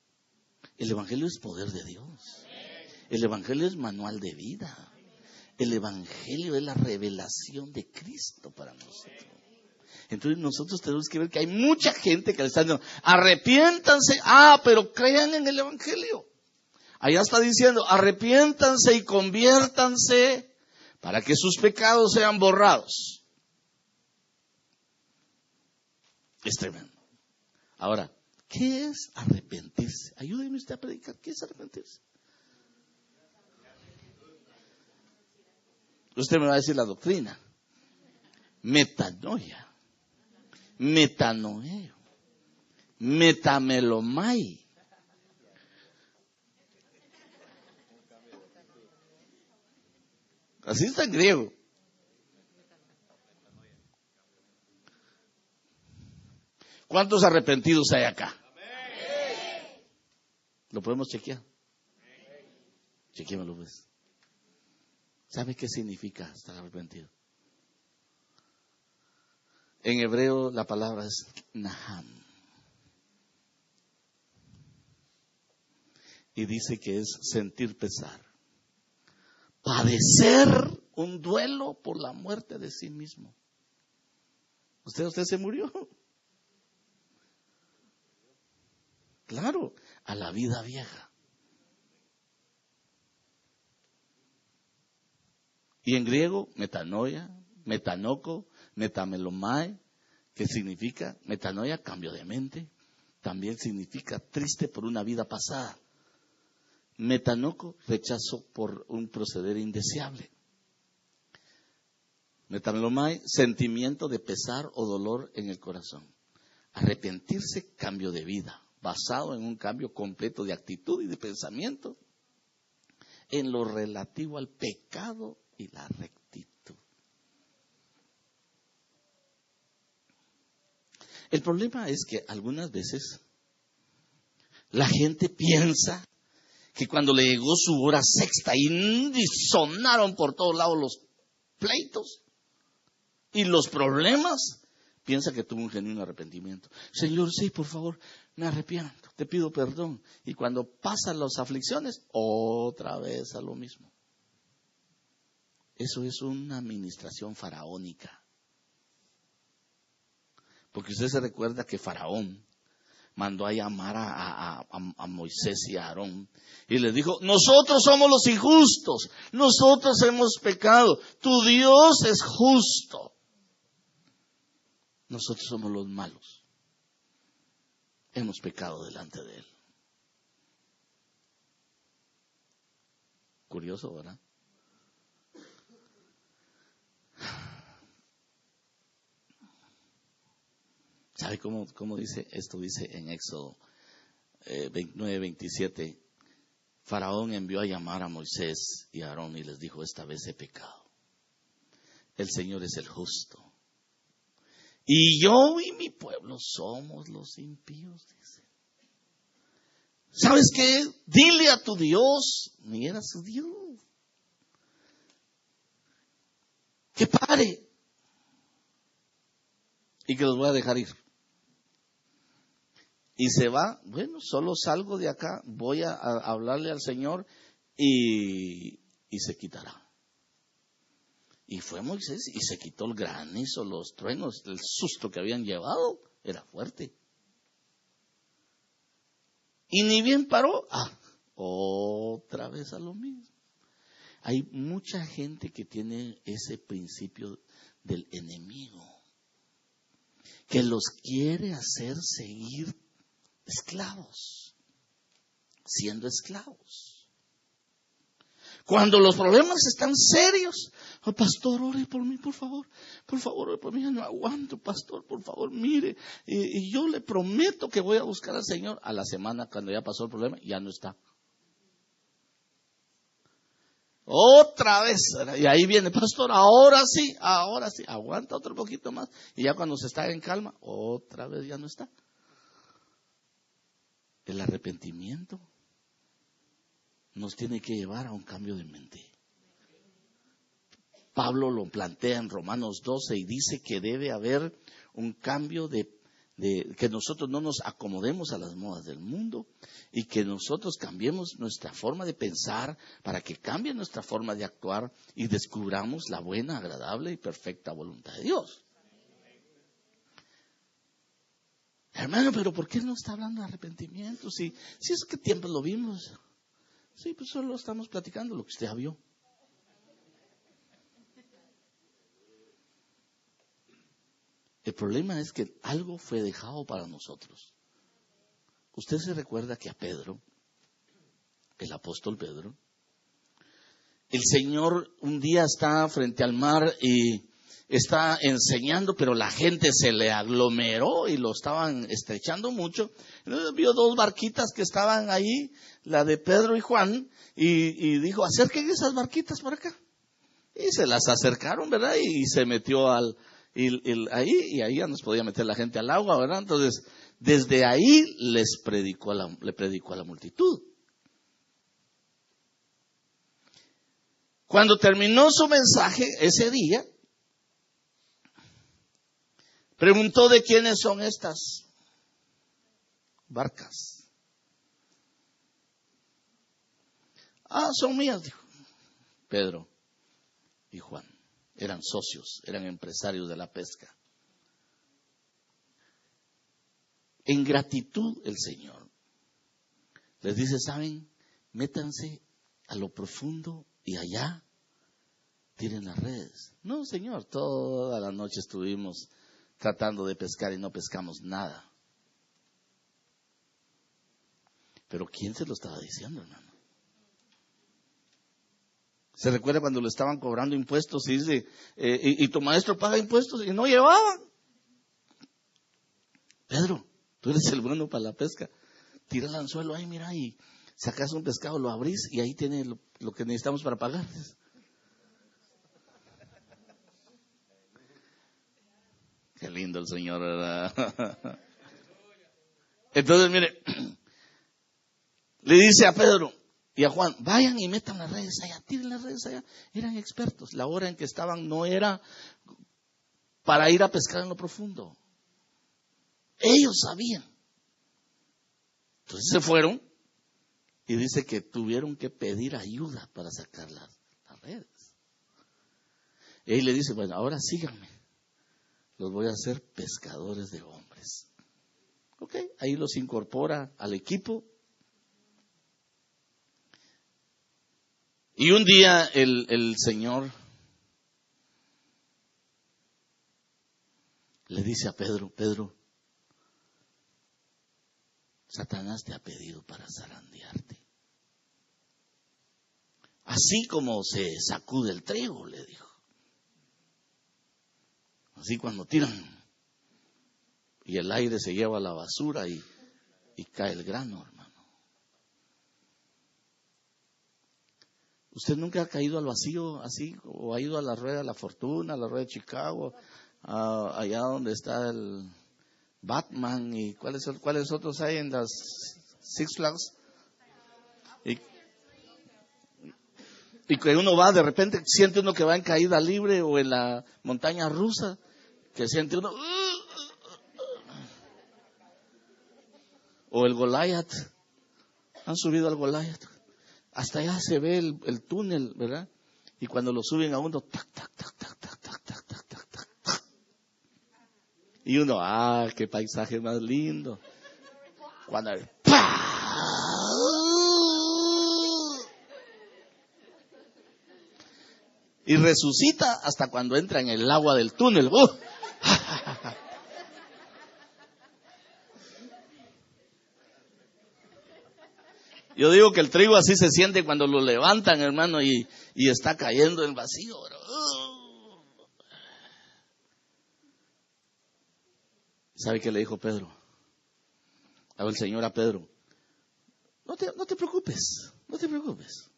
El Evangelio es poder de Dios. El Evangelio es manual de vida. El Evangelio es la revelación de Cristo para nosotros. Entonces nosotros tenemos que ver que hay mucha gente que le está diciendo, arrepiéntanse, pero crean en el Evangelio. Allá está diciendo, arrepiéntanse y conviértanse para que sus pecados sean borrados. Es tremendo. Ahora, ¿qué es arrepentirse? Ayúdeme usted a predicar, ¿qué es arrepentirse? Usted me va a decir la doctrina. Metanoia, metanoeo, metamelomai. Así está en griego. ¿Cuántos arrepentidos hay acá? ¿Lo podemos chequear? Chequémoslo, pues. ¿Sabe qué significa estar arrepentido? En hebreo la palabra es naham. Y dice que es sentir pesar. Padecer un duelo por la muerte de sí mismo. Usted se murió. Claro, a la vida vieja. Y en griego, metanoia, metanoco, metamelomai, que significa, metanoia, cambio de mente, también significa triste por una vida pasada. Metanoco, rechazo por un proceder indeseable. Metamelomai, sentimiento de pesar o dolor en el corazón. Arrepentirse, cambio de vida, basado en un cambio completo de actitud y de pensamiento en lo relativo al pecado y la rectitud. El problema es que algunas veces la gente piensa que cuando le llegó su hora sexta y sonaron por todos lados los pleitos y los problemas, piensa que tuvo un genuino arrepentimiento. Señor, sí, por favor, me arrepiento, te pido perdón. Y cuando pasan las aflicciones, otra vez a lo mismo. Eso es una administración faraónica. Porque usted se recuerda que Faraón mandó a llamar a Moisés y a Aarón y les dijo, nosotros somos los injustos, nosotros hemos pecado, tu Dios es justo. Nosotros somos los malos. Hemos pecado delante de Él. Curioso, ¿verdad? ¿Sabe cómo dice? Esto dice en Éxodo 29-27. Faraón envió a llamar a Moisés y a Aarón y les dijo: esta vez he pecado. El Señor es el justo. Y yo y mi pueblo somos los impíos, dice. ¿Sabes qué? Dile a tu Dios, ni era su Dios, que pare y que los voy a dejar ir. Y se va, bueno, solo salgo de acá, voy a hablarle al Señor y se quitará. Y fue Moisés y se quitó el granizo, los truenos, el susto que habían llevado, era fuerte. Y ni bien paró, otra vez a lo mismo. Hay mucha gente que tiene ese principio del enemigo, que los quiere hacer seguir esclavos, siendo esclavos. Cuando los problemas están serios, pastor, ore por mí, por favor, ore por mí, no aguanto, pastor, por favor, mire, y yo le prometo que voy a buscar al Señor. A la semana, cuando ya pasó el problema, ya no está. Otra vez, y ahí viene, pastor, ahora sí, aguanta otro poquito más, y ya cuando se está en calma, otra vez ya no está. El arrepentimiento nos tiene que llevar a un cambio de mente. Pablo lo plantea en Romanos 12 y dice que debe haber un cambio de que nosotros no nos acomodemos a las modas del mundo y que nosotros cambiemos nuestra forma de pensar para que cambie nuestra forma de actuar y descubramos la buena, agradable y perfecta voluntad de Dios. Hermano, pero ¿por qué no está hablando de arrepentimiento? Si es que tiempo lo vimos. Sí, pues solo estamos platicando lo que usted vio. El problema es que algo fue dejado para nosotros. Usted se recuerda que a Pedro, el apóstol Pedro, el Señor un día está frente al mar y está enseñando, pero la gente se le aglomeró y lo estaban estrechando mucho. Entonces vio dos barquitas que estaban ahí, la de Pedro y Juan, y dijo: acerquen esas barquitas por acá. Y se las acercaron, ¿verdad? Y se metió ahí ya nos podía meter la gente al agua, ¿verdad? Entonces, desde ahí le predicó a la multitud. Cuando terminó su mensaje ese día, preguntó: ¿de quiénes son estas barcas? Son mías, dijo Pedro y Juan. Eran socios, eran empresarios de la pesca. En gratitud el Señor les dice: ¿saben? Métanse a lo profundo y allá tiren las redes. No, Señor, toda la noche estuvimos tratando de pescar y no pescamos nada. Pero ¿quién se lo estaba diciendo, hermano? ¿Se recuerda cuando le estaban cobrando impuestos y dice, y tu maestro paga impuestos? Y no llevaban. Pedro, tú eres el bueno para la pesca. Tira el anzuelo ahí, mira, y sacas un pescado, lo abrís y ahí tiene lo que necesitamos para pagar. Qué lindo el Señor, ¿verdad? Entonces, mire, le dice a Pedro y a Juan: vayan y metan las redes allá, tiren las redes allá. Eran expertos. La hora en que estaban no era para ir a pescar en lo profundo. Ellos sabían. Entonces se fueron y dice que tuvieron que pedir ayuda para sacar las redes. Y ahí le dice: bueno, ahora síganme. Los voy a hacer pescadores de hombres. Ok, ahí los incorpora al equipo. Y un día el Señor le dice a Pedro: Pedro, Satanás te ha pedido para zarandearte. Así como se sacude el trigo, le dijo. Así cuando tiran y el aire se lleva la basura y cae el grano, hermano. ¿Usted nunca ha caído al vacío así? ¿O ha ido a la Rueda de la Fortuna, a la Rueda de Chicago, allá donde está el Batman y cuáles otros hay en las Six Flags? Y que uno va, de repente siente uno que va en caída libre, o en la montaña rusa, que siente uno, o el Goliath. Han subido al Goliath. Hasta allá se ve el túnel, ¿verdad? Y cuando lo suben a uno, tac, tac, tac, tac, tac, tac, tac, tac, tac, tac, tac. Y uno, qué paisaje más lindo. Cuando ¡pah! Y resucita hasta cuando entra en el agua del túnel. Yo digo que el trigo así se siente cuando lo levantan, hermano, y está cayendo en vacío. ¿Sabe qué le dijo Pedro? El Señor a Pedro: no te preocupes, no te preocupes.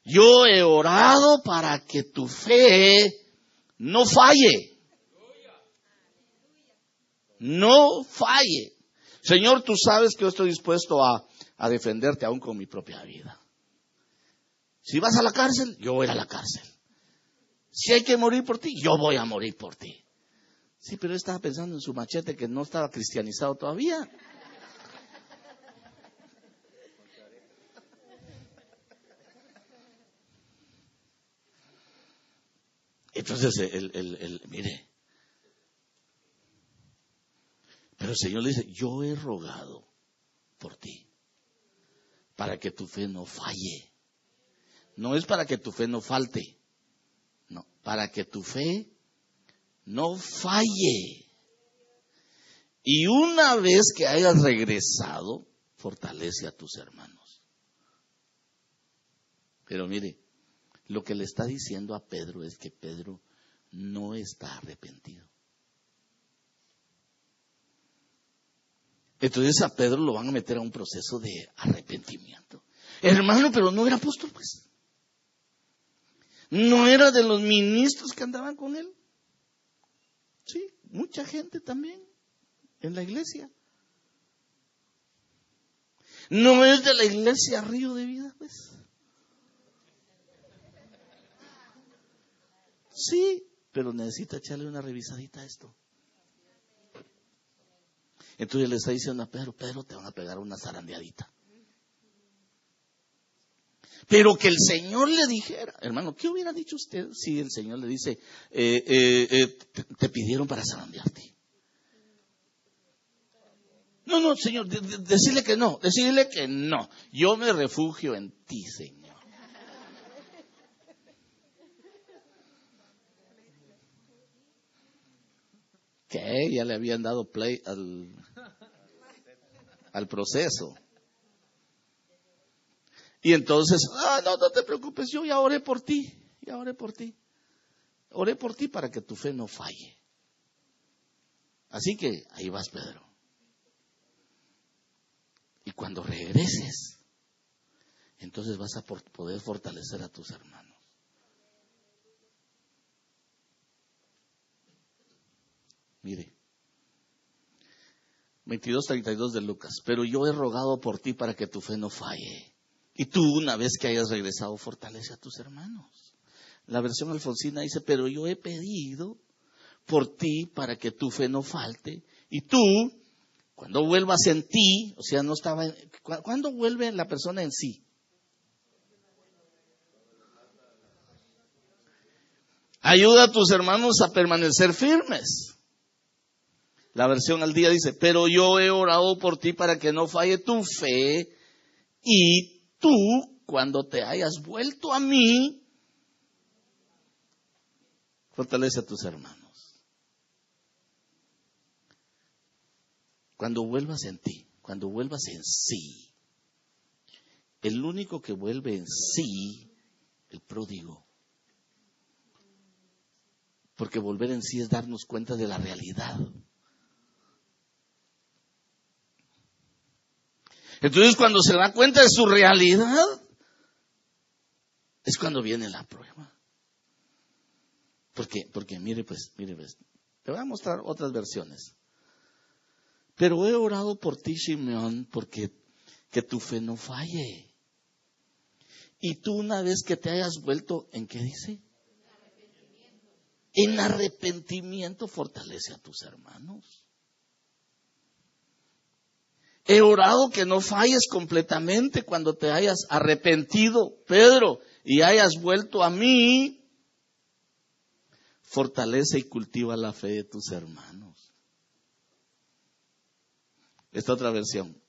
Yo he orado para que tu fe no falle. No falle. Señor, tú sabes que yo estoy dispuesto a defenderte aún con mi propia vida. Si vas a la cárcel, yo voy a la cárcel. Si hay que morir por ti, yo voy a morir por ti. Sí, pero él estaba pensando en su machete, que no estaba cristianizado todavía. Entonces, mire, pero el Señor le dice: yo he rogado por ti para que tu fe no falle. No es para que tu fe no falte, no, para que tu fe no falle. Y una vez que hayas regresado, fortalece a tus hermanos. Pero mire, lo que le está diciendo a Pedro es que Pedro no está arrepentido. Entonces a Pedro lo van a meter a un proceso de arrepentimiento. Hermano, pero no era apóstol, pues. No era de los ministros que andaban con él. Sí, mucha gente también en la iglesia. No es de la iglesia Río de Vida, pues. Sí, pero necesita echarle una revisadita a esto. Entonces le está diciendo a Pedro: Pedro, te van a pegar una zarandeadita. Pero que el Señor le dijera, hermano, ¿qué hubiera dicho usted si el Señor le dice, te pidieron para zarandearte? No, Señor, decirle que no, yo me refugio en ti, Señor. ¿Qué? Ya le habían dado play al proceso. Y entonces, no te preocupes, yo ya oré por ti, Oré por ti para que tu fe no falle. Así que ahí vas, Pedro. Y cuando regreses, entonces vas a poder fortalecer a tus hermanos. Mire, 22:32 de Lucas: pero yo he rogado por ti para que tu fe no falle. Y tú, una vez que hayas regresado, fortalece a tus hermanos. La versión alfonsina dice: pero yo he pedido por ti para que tu fe no falte. Y tú, cuando vuelvas en ti, o sea, no estaba ¿cuándo vuelve la persona en sí? Ayuda a tus hermanos a permanecer firmes. La versión al día dice: pero yo he orado por ti para que no falle tu fe, y tú, cuando te hayas vuelto a mí, fortalece a tus hermanos. Cuando vuelvas en ti, cuando vuelvas en sí, el único que vuelve en sí, el pródigo. Porque volver en sí es darnos cuenta de la realidad. Entonces cuando se da cuenta de su realidad, es cuando viene la prueba. Porque mire pues, te voy a mostrar otras versiones. Pero he orado por ti, Simeón, porque que tu fe no falle. Y tú una vez que te hayas vuelto, ¿en qué dice? En arrepentimiento fortalece a tus hermanos. He orado que no falles completamente cuando te hayas arrepentido, Pedro, y hayas vuelto a mí. Fortalece y cultiva la fe de tus hermanos. Esta otra versión.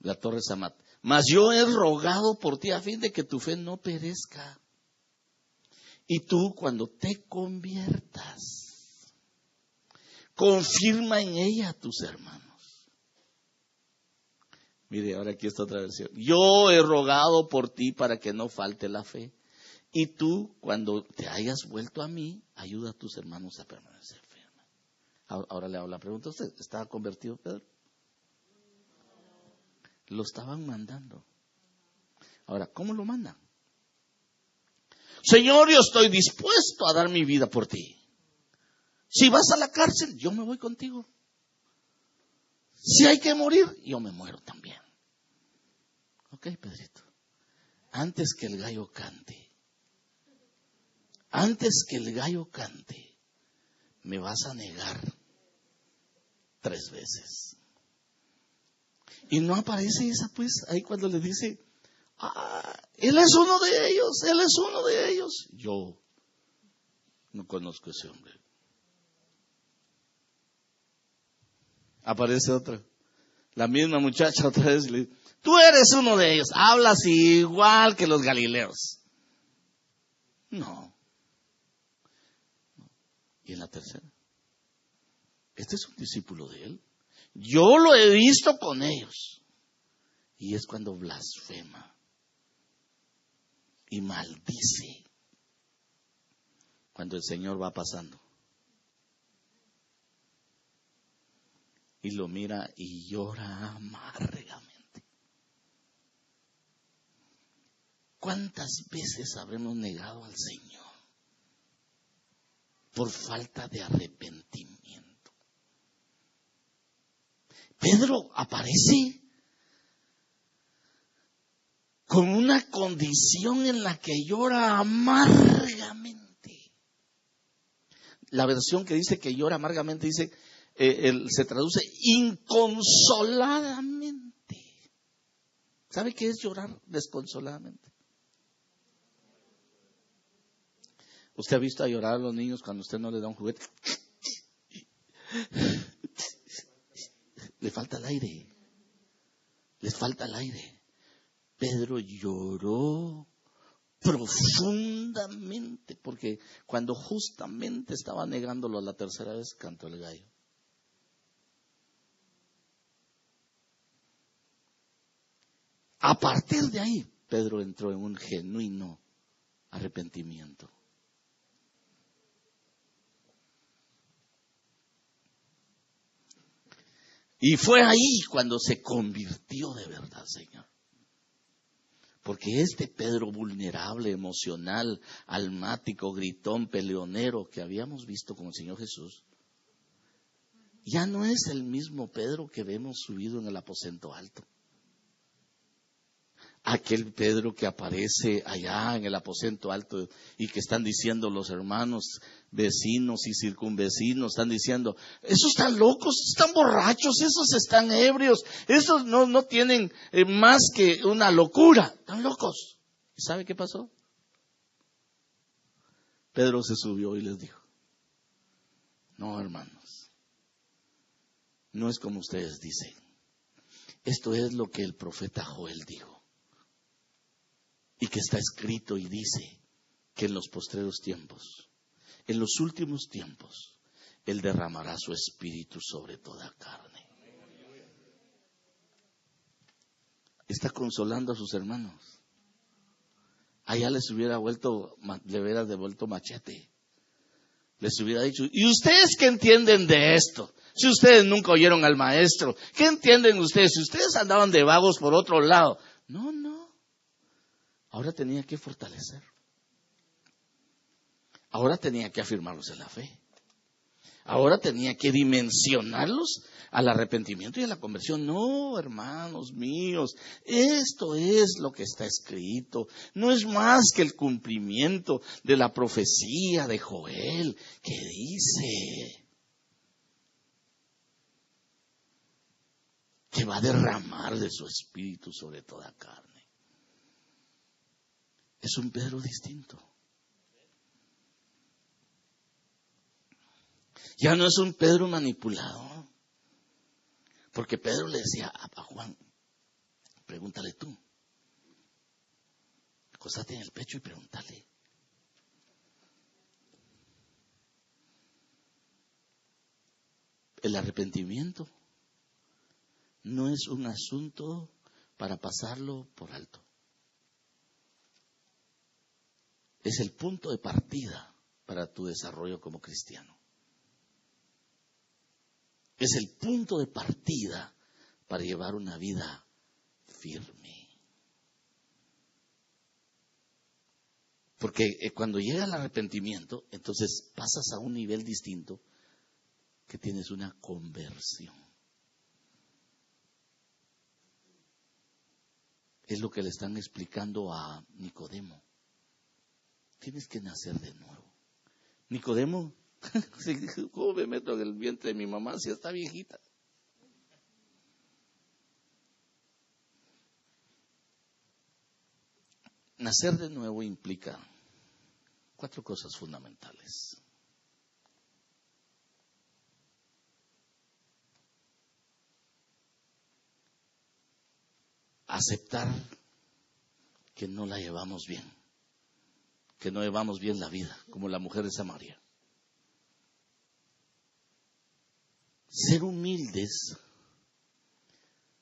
La Torre Samat. Mas yo he rogado por ti a fin de que tu fe no perezca. Y tú cuando te conviertas, confirma en ella a tus hermanos. Mire, ahora aquí está otra versión. Yo he rogado por ti para que no falte la fe. Y tú, cuando te hayas vuelto a mí, ayuda a tus hermanos a permanecer firmes. Ahora le hago la pregunta a usted. ¿Estaba convertido Pedro? Lo estaban mandando. Ahora, ¿cómo lo mandan? Señor, yo estoy dispuesto a dar mi vida por ti. Si vas a la cárcel, yo me voy contigo. Si hay que morir, yo me muero también. Ok, Pedrito. Antes que el gallo cante, me vas a negar 3 veces. Y no aparece esa pues, ahí cuando le dice, él es uno de ellos. Yo no conozco a ese hombre. Aparece otra. La misma muchacha otra vez le dice, tú eres uno de ellos, hablas igual que los galileos. No. Y en la tercera, este es un discípulo de él. Yo lo he visto con ellos. Y es cuando blasfema y maldice. Cuando el Señor va pasando. Y lo mira y llora amargamente. ¿Cuántas veces habremos negado al Señor por falta de arrepentimiento? Pedro aparece con una condición en la que llora amargamente. La versión que dice que llora amargamente dice, se traduce inconsoladamente. ¿Sabe qué es llorar desconsoladamente? ¿Usted ha visto a llorar a los niños cuando usted no les da un juguete? Le falta el aire. Les falta el aire. Pedro lloró profundamente porque cuando justamente estaba negándolo la tercera vez, cantó el gallo. A partir de ahí, Pedro entró en un genuino arrepentimiento. Y fue ahí cuando se convirtió de verdad, Señor. Porque este Pedro vulnerable, emocional, almático, gritón, peleonero que habíamos visto con el Señor Jesús, ya no es el mismo Pedro que vemos subido en el aposento alto. Aquel Pedro que aparece allá en el aposento alto y que están diciendo los hermanos, vecinos y circunvecinos, están diciendo, esos están locos, están borrachos, esos están ebrios, esos no tienen más que una locura, están locos. ¿Y sabe qué pasó? Pedro se subió y les dijo, no hermanos, no es como ustedes dicen, esto es lo que el profeta Joel dijo. Y que está escrito y dice que en los postreros tiempos, en los últimos tiempos, Él derramará su espíritu sobre toda carne. Está consolando a sus hermanos. Allá les hubiera devuelto machete. Les hubiera dicho, ¿y ustedes qué entienden de esto? Si ustedes nunca oyeron al maestro, ¿qué entienden ustedes? Si ustedes andaban de vagos por otro lado. No. Ahora tenía que fortalecer. Ahora tenía que afirmarlos en la fe. Ahora tenía que dimensionarlos al arrepentimiento y a la conversión. No, hermanos míos, esto es lo que está escrito. No es más que el cumplimiento de la profecía de Joel, que dice que va a derramar de su espíritu sobre toda carne. Es un Pedro distinto. Ya no es un Pedro manipulado. Porque Pedro le decía a Juan, pregúntale tú. Acostate en el pecho y pregúntale. El arrepentimiento no es un asunto para pasarlo por alto. Es el punto de partida para tu desarrollo como cristiano. Es el punto de partida para llevar una vida firme. Porque cuando llega el arrepentimiento, entonces pasas a un nivel distinto, que tienes una conversión. Es lo que le están explicando a Nicodemo. Tienes que nacer de nuevo. Nicodemo, ¿cómo me meto en el vientre de mi mamá si está viejita? Nacer de nuevo implica 4 cosas fundamentales. Aceptar que no la llevamos bien, que no llevamos bien la vida, como la mujer de Samaria. Ser humildes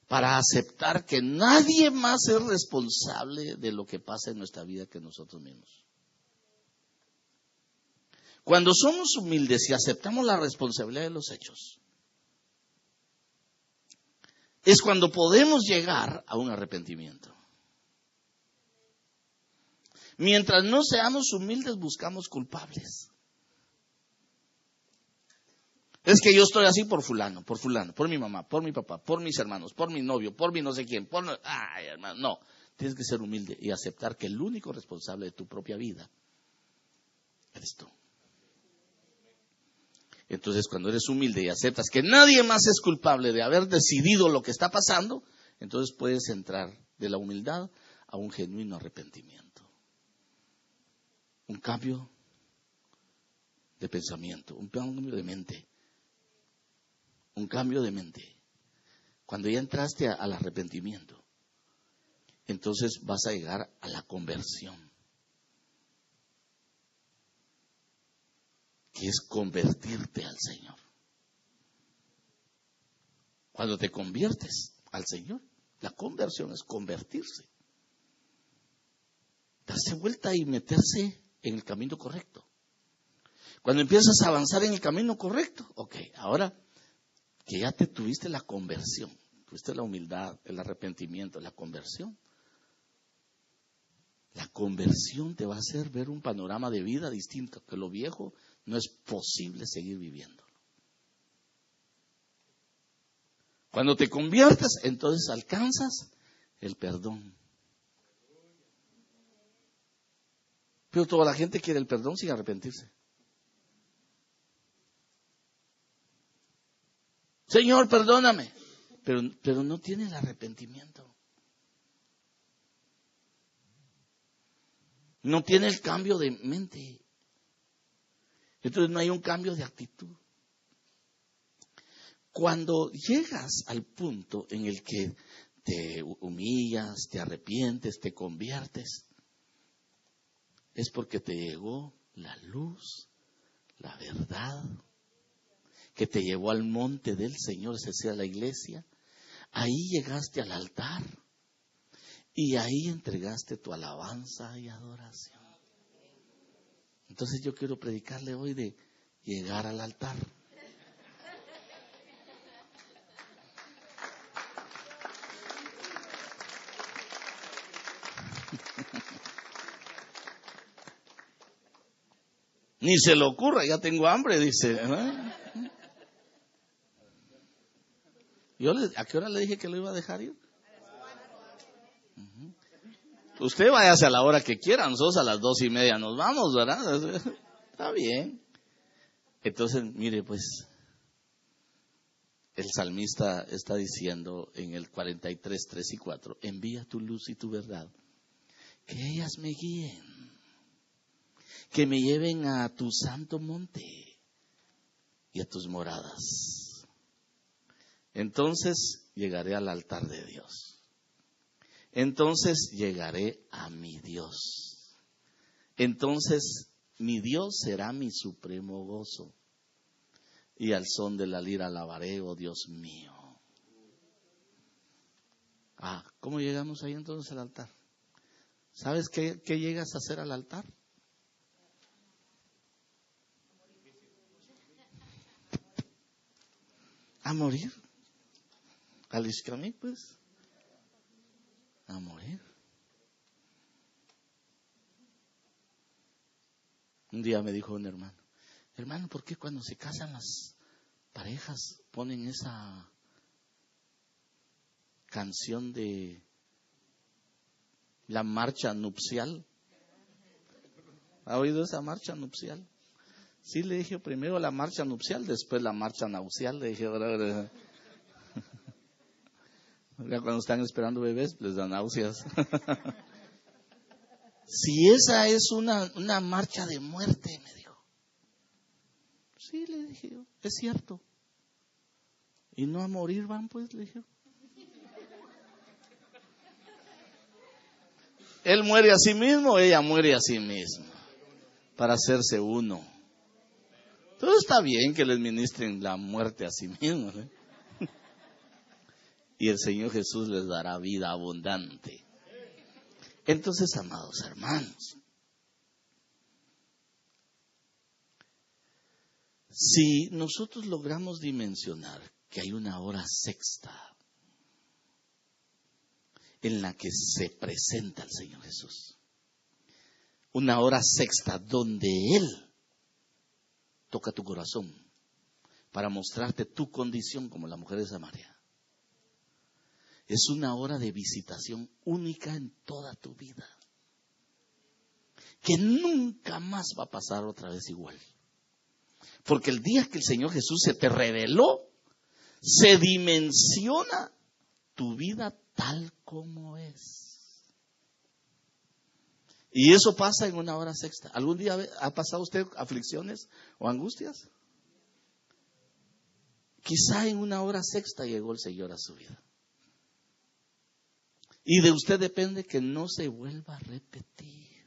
para aceptar que nadie más es responsable de lo que pasa en nuestra vida que nosotros mismos. Cuando somos humildes y aceptamos la responsabilidad de los hechos, es cuando podemos llegar a un arrepentimiento. Mientras no seamos humildes, buscamos culpables. Es que yo estoy así por fulano, por mi mamá, por mi papá, por mis hermanos, por mi novio, por mi no sé quién, ay, hermano, no. Tienes que ser humilde y aceptar que el único responsable de tu propia vida eres tú. Entonces, cuando eres humilde y aceptas que nadie más es culpable de haber decidido lo que está pasando, entonces puedes entrar de la humildad a un genuino arrepentimiento. Un cambio de pensamiento, un cambio de mente. Un cambio de mente. Cuando ya entraste al arrepentimiento, entonces vas a llegar a la conversión, que es convertirte al Señor. Cuando te conviertes al Señor, la conversión es convertirse. Darse vuelta y meterse en el camino correcto. Cuando empiezas a avanzar en el camino correcto, ok, ahora que ya te tuviste la conversión, tuviste la humildad, el arrepentimiento, la conversión te va a hacer ver un panorama de vida distinto, que lo viejo no es posible seguir viviendo. Cuando te conviertes, entonces alcanzas el perdón. Pero toda la gente quiere el perdón sin arrepentirse. Señor, perdóname. Pero no tiene el arrepentimiento. No tiene el cambio de mente. Entonces no hay un cambio de actitud. Cuando llegas al punto en el que te humillas, te arrepientes, te conviertes, es porque te llegó la luz, la verdad, que te llevó al monte del Señor, esa sea la iglesia. Ahí llegaste al altar y ahí entregaste tu alabanza y adoración. Entonces yo quiero predicarle hoy de llegar al altar. Ni se le ocurra, ya tengo hambre, dice. ¿A qué hora le dije que lo iba a dejar ir? Usted váyase a la hora que quiera, nosotros a las 2:30 nos vamos, ¿verdad? Está bien. Entonces, mire, pues, el salmista está diciendo en el 43, 3 y 4, envía tu luz y tu verdad, que ellas me guíen, que me lleven a tu santo monte y a tus moradas. Entonces llegaré al altar de Dios. Entonces llegaré a mi Dios. Entonces mi Dios será mi supremo gozo. Y al son de la lira alabaré, oh Dios mío. ¿Cómo llegamos ahí entonces al altar? ¿Sabes qué llegas a hacer al altar? A morir. Al iscamí, pues. A morir. Un día me dijo un hermano, ¿por qué cuando se casan las parejas ponen esa canción de la marcha nupcial? ¿Ha oído esa marcha nupcial? Sí, le dije, primero la marcha nupcial, después la marcha nauseal. Le dije, ahora cuando están esperando bebés, les dan náuseas. Si esa es una marcha de muerte, me dijo. Sí, le dije yo, es cierto. Y no a morir van, pues, le dije. Él muere a sí mismo, ella muere a sí misma, para hacerse uno. Entonces está bien que les ministren la muerte a sí mismos, ¿eh? Y el Señor Jesús les dará vida abundante. Entonces, amados hermanos, si nosotros logramos dimensionar que hay una hora sexta en la que se presenta el Señor Jesús, una hora sexta donde Él toca tu corazón para mostrarte tu condición como la mujer de Samaria. Es una hora de visitación única en toda tu vida, que nunca más va a pasar otra vez igual. Porque el día que el Señor Jesús se te reveló, se dimensiona tu vida tal como es. Y eso pasa en una hora sexta. ¿Algún día ha pasado usted aflicciones o angustias? Quizá en una hora sexta llegó el Señor a su vida. Y de usted depende que no se vuelva a repetir.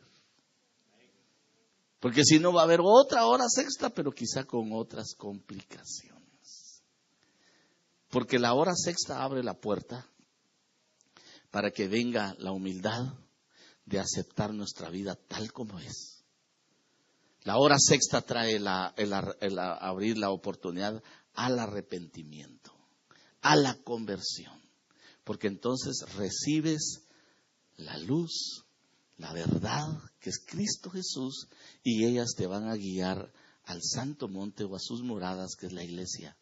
Porque si no va a haber otra hora sexta, pero quizá con otras complicaciones. Porque la hora sexta abre la puerta para que venga la humildad de aceptar nuestra vida tal como es. La hora sexta trae el abrir la oportunidad al arrepentimiento, a la conversión. Porque entonces recibes la luz, la verdad, que es Cristo Jesús, y ellas te van a guiar al santo monte o a sus moradas, que es la iglesia.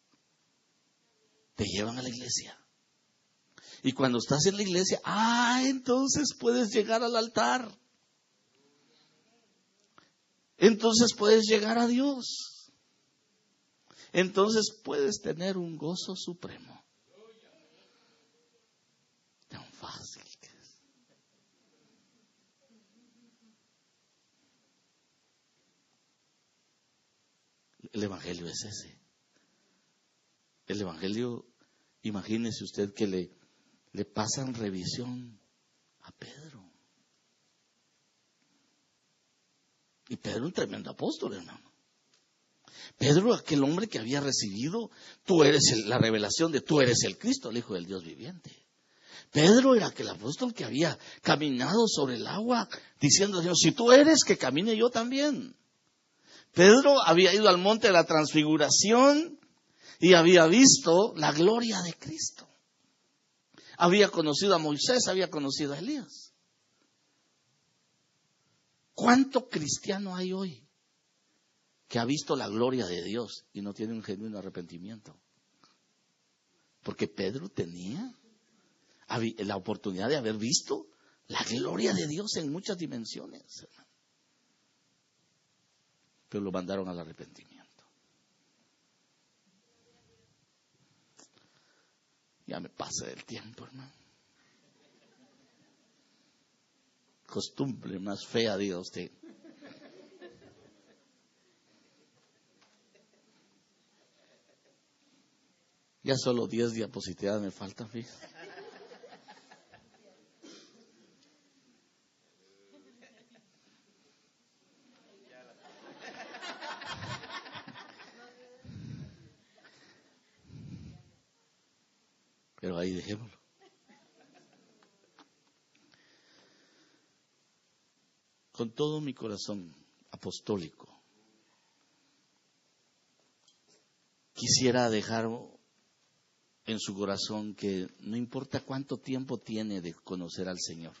Te llevan a la iglesia. Y cuando estás en la iglesia, entonces puedes llegar al altar. Entonces puedes llegar a Dios. Entonces puedes tener un gozo supremo. Tan fácil que es. El evangelio es ese. El evangelio, imagínese usted que le pasan revisión a Pedro. Y Pedro, un tremendo apóstol, hermano. Pedro, aquel hombre que había recibido, tú eres la revelación de tú eres el Cristo, el Hijo del Dios viviente. Pedro era aquel apóstol que había caminado sobre el agua, diciendo a Dios, si tú eres, que camine yo también. Pedro había ido al monte de la transfiguración y había visto la gloria de Cristo. Había conocido a Moisés, había conocido a Elías. ¿Cuánto cristiano hay hoy que ha visto la gloria de Dios y no tiene un genuino arrepentimiento? Porque Pedro tenía la oportunidad de haber visto la gloria de Dios en muchas dimensiones, pero lo mandaron al arrepentimiento. Ya me pasé del tiempo, hermano. Costumbre más fea, diga usted. Ya solo 10 diapositivas me faltan, fíjate. Pero ahí dejémoslo. Con todo mi corazón apostólico, quisiera dejar en su corazón que no importa cuánto tiempo tiene de conocer al Señor,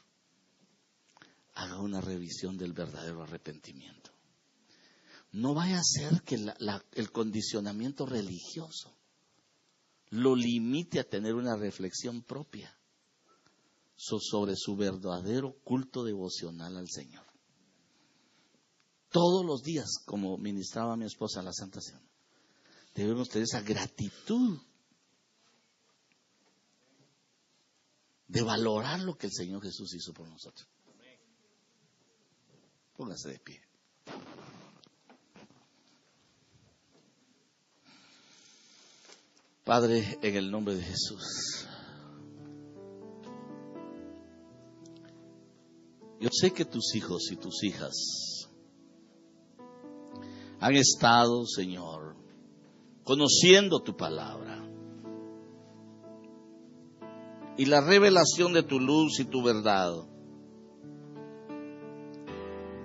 haga una revisión del verdadero arrepentimiento. No vaya a ser que el condicionamiento religioso lo limite a tener una reflexión propia sobre su verdadero culto devocional al Señor. Todos los días, como ministraba mi esposa en la Santa Cena, debemos tener esa gratitud de valorar lo que el Señor Jesús hizo por nosotros. Póngase de pie. Padre, en el nombre de Jesús, yo sé que tus hijos y tus hijas han estado, Señor, conociendo tu palabra y la revelación de tu luz y tu verdad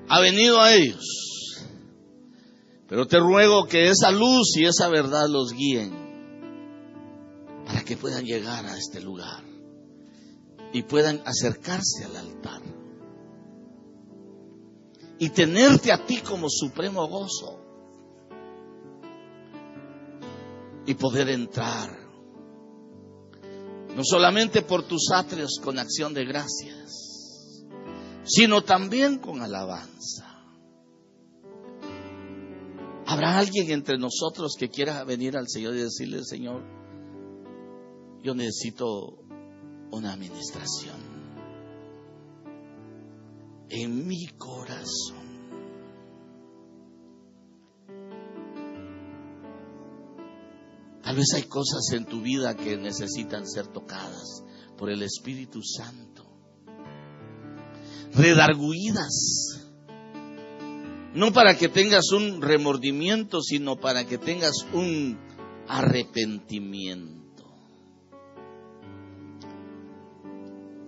ha venido a ellos. Pero te ruego que esa luz y esa verdad los guíen para que puedan llegar a este lugar y puedan acercarse al altar y tenerte a ti como supremo gozo y poder entrar no solamente por tus atrios con acción de gracias, sino también con alabanza. ¿Habrá alguien entre nosotros que quiera venir al Señor y decirle: Señor, yo necesito una administración en mi corazón? Tal vez hay cosas en tu vida que necesitan ser tocadas por el Espíritu Santo, redarguidas, no para que tengas un remordimiento, sino para que tengas un arrepentimiento.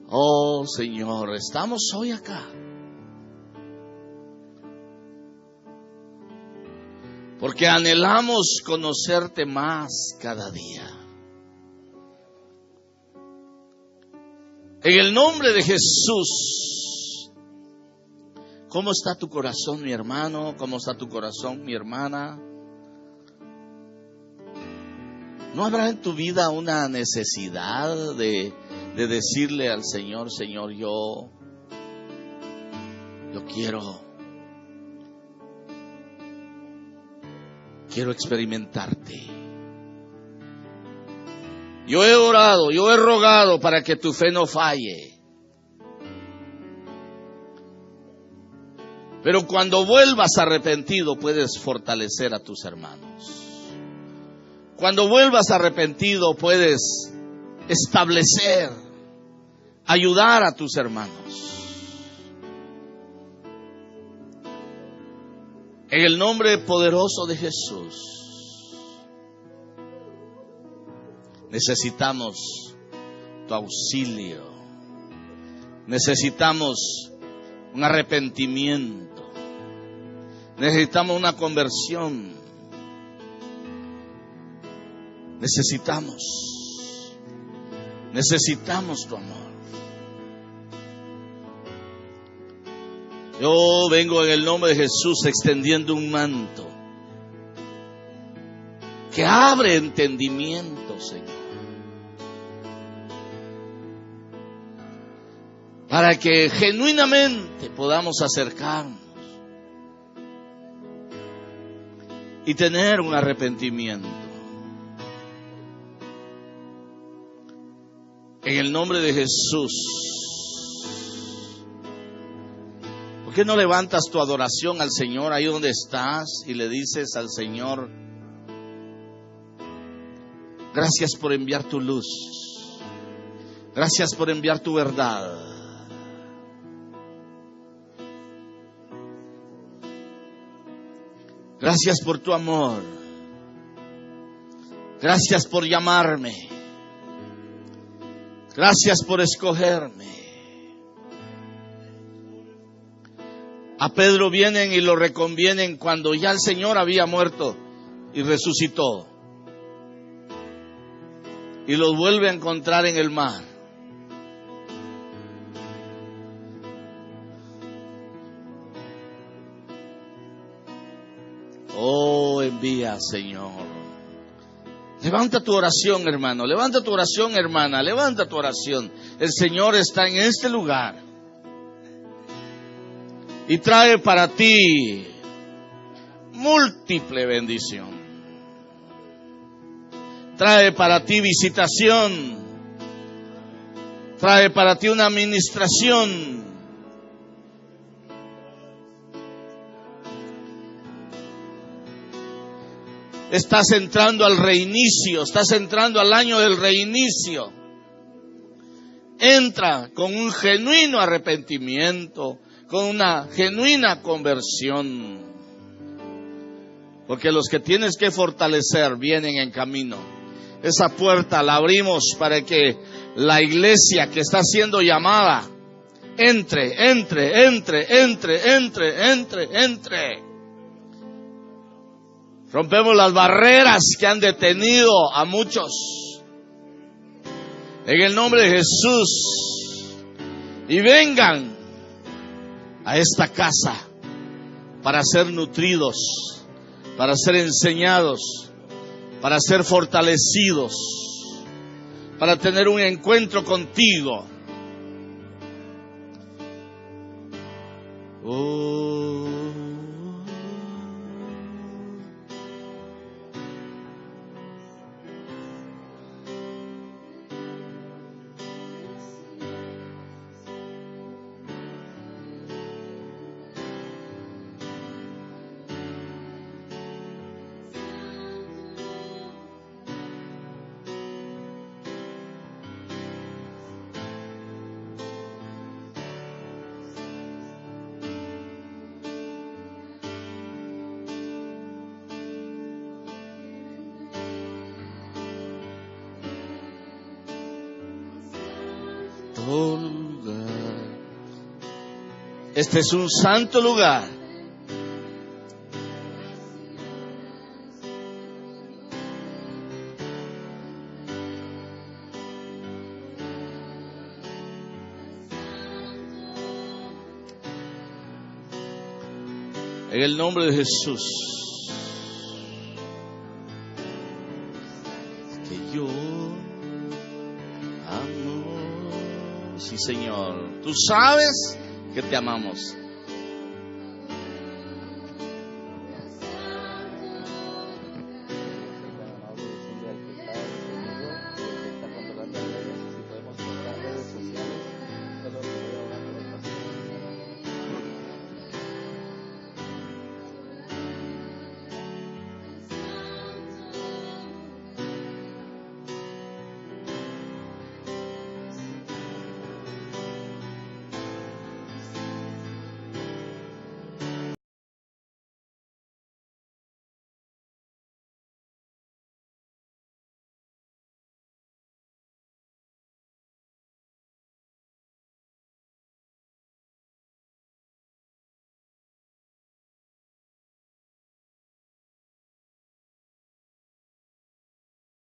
Oh Señor, estamos hoy acá porque anhelamos conocerte más cada día. En el nombre de Jesús, ¿cómo está tu corazón, mi hermano? ¿Cómo está tu corazón, mi hermana? ¿No habrá en tu vida una necesidad de decirle al Señor: Señor, yo quiero experimentarte? Yo he orado, yo he rogado para que tu fe no falle. Pero cuando vuelvas arrepentido puedes fortalecer a tus hermanos. Cuando vuelvas arrepentido puedes establecer, ayudar a tus hermanos. En el nombre poderoso de Jesús, necesitamos tu auxilio. Necesitamos un arrepentimiento. Necesitamos una conversión. Necesitamos tu amor. Yo vengo en el nombre de Jesús extendiendo un manto que abre entendimiento, Señor, para que genuinamente podamos acercarnos y tener un arrepentimiento. En el nombre de Jesús. ¿Por qué no levantas tu adoración al Señor ahí donde estás y le dices al Señor: gracias por enviar tu luz, gracias por enviar tu verdad, gracias por tu amor, gracias por llamarme, gracias por escogerme? A Pedro vienen y lo reconvienen cuando ya el Señor había muerto y resucitó. Y los vuelve a encontrar en el mar. Oh, envía, Señor. Levanta tu oración, hermano. Levanta tu oración, hermana. Levanta tu oración. El Señor está en este lugar. Y trae para ti múltiple bendición. Trae para ti visitación. Trae para ti una administración. Estás entrando al reinicio. Estás entrando al año del reinicio. Entra con un genuino arrepentimiento, con una genuina conversión. Porque los que tienes que fortalecer vienen en camino. Esa puerta la abrimos para que la iglesia que está siendo llamada entre. Rompemos las barreras que han detenido a muchos. En el nombre de Jesús. Y vengan a esta casa para ser nutridos, para ser enseñados, para ser fortalecidos, para tener un encuentro contigo. Oh. Lugar. Este es un santo lugar. En el nombre de Jesús. Que yo amo. Sí, Señor. Tú sabes que te amamos.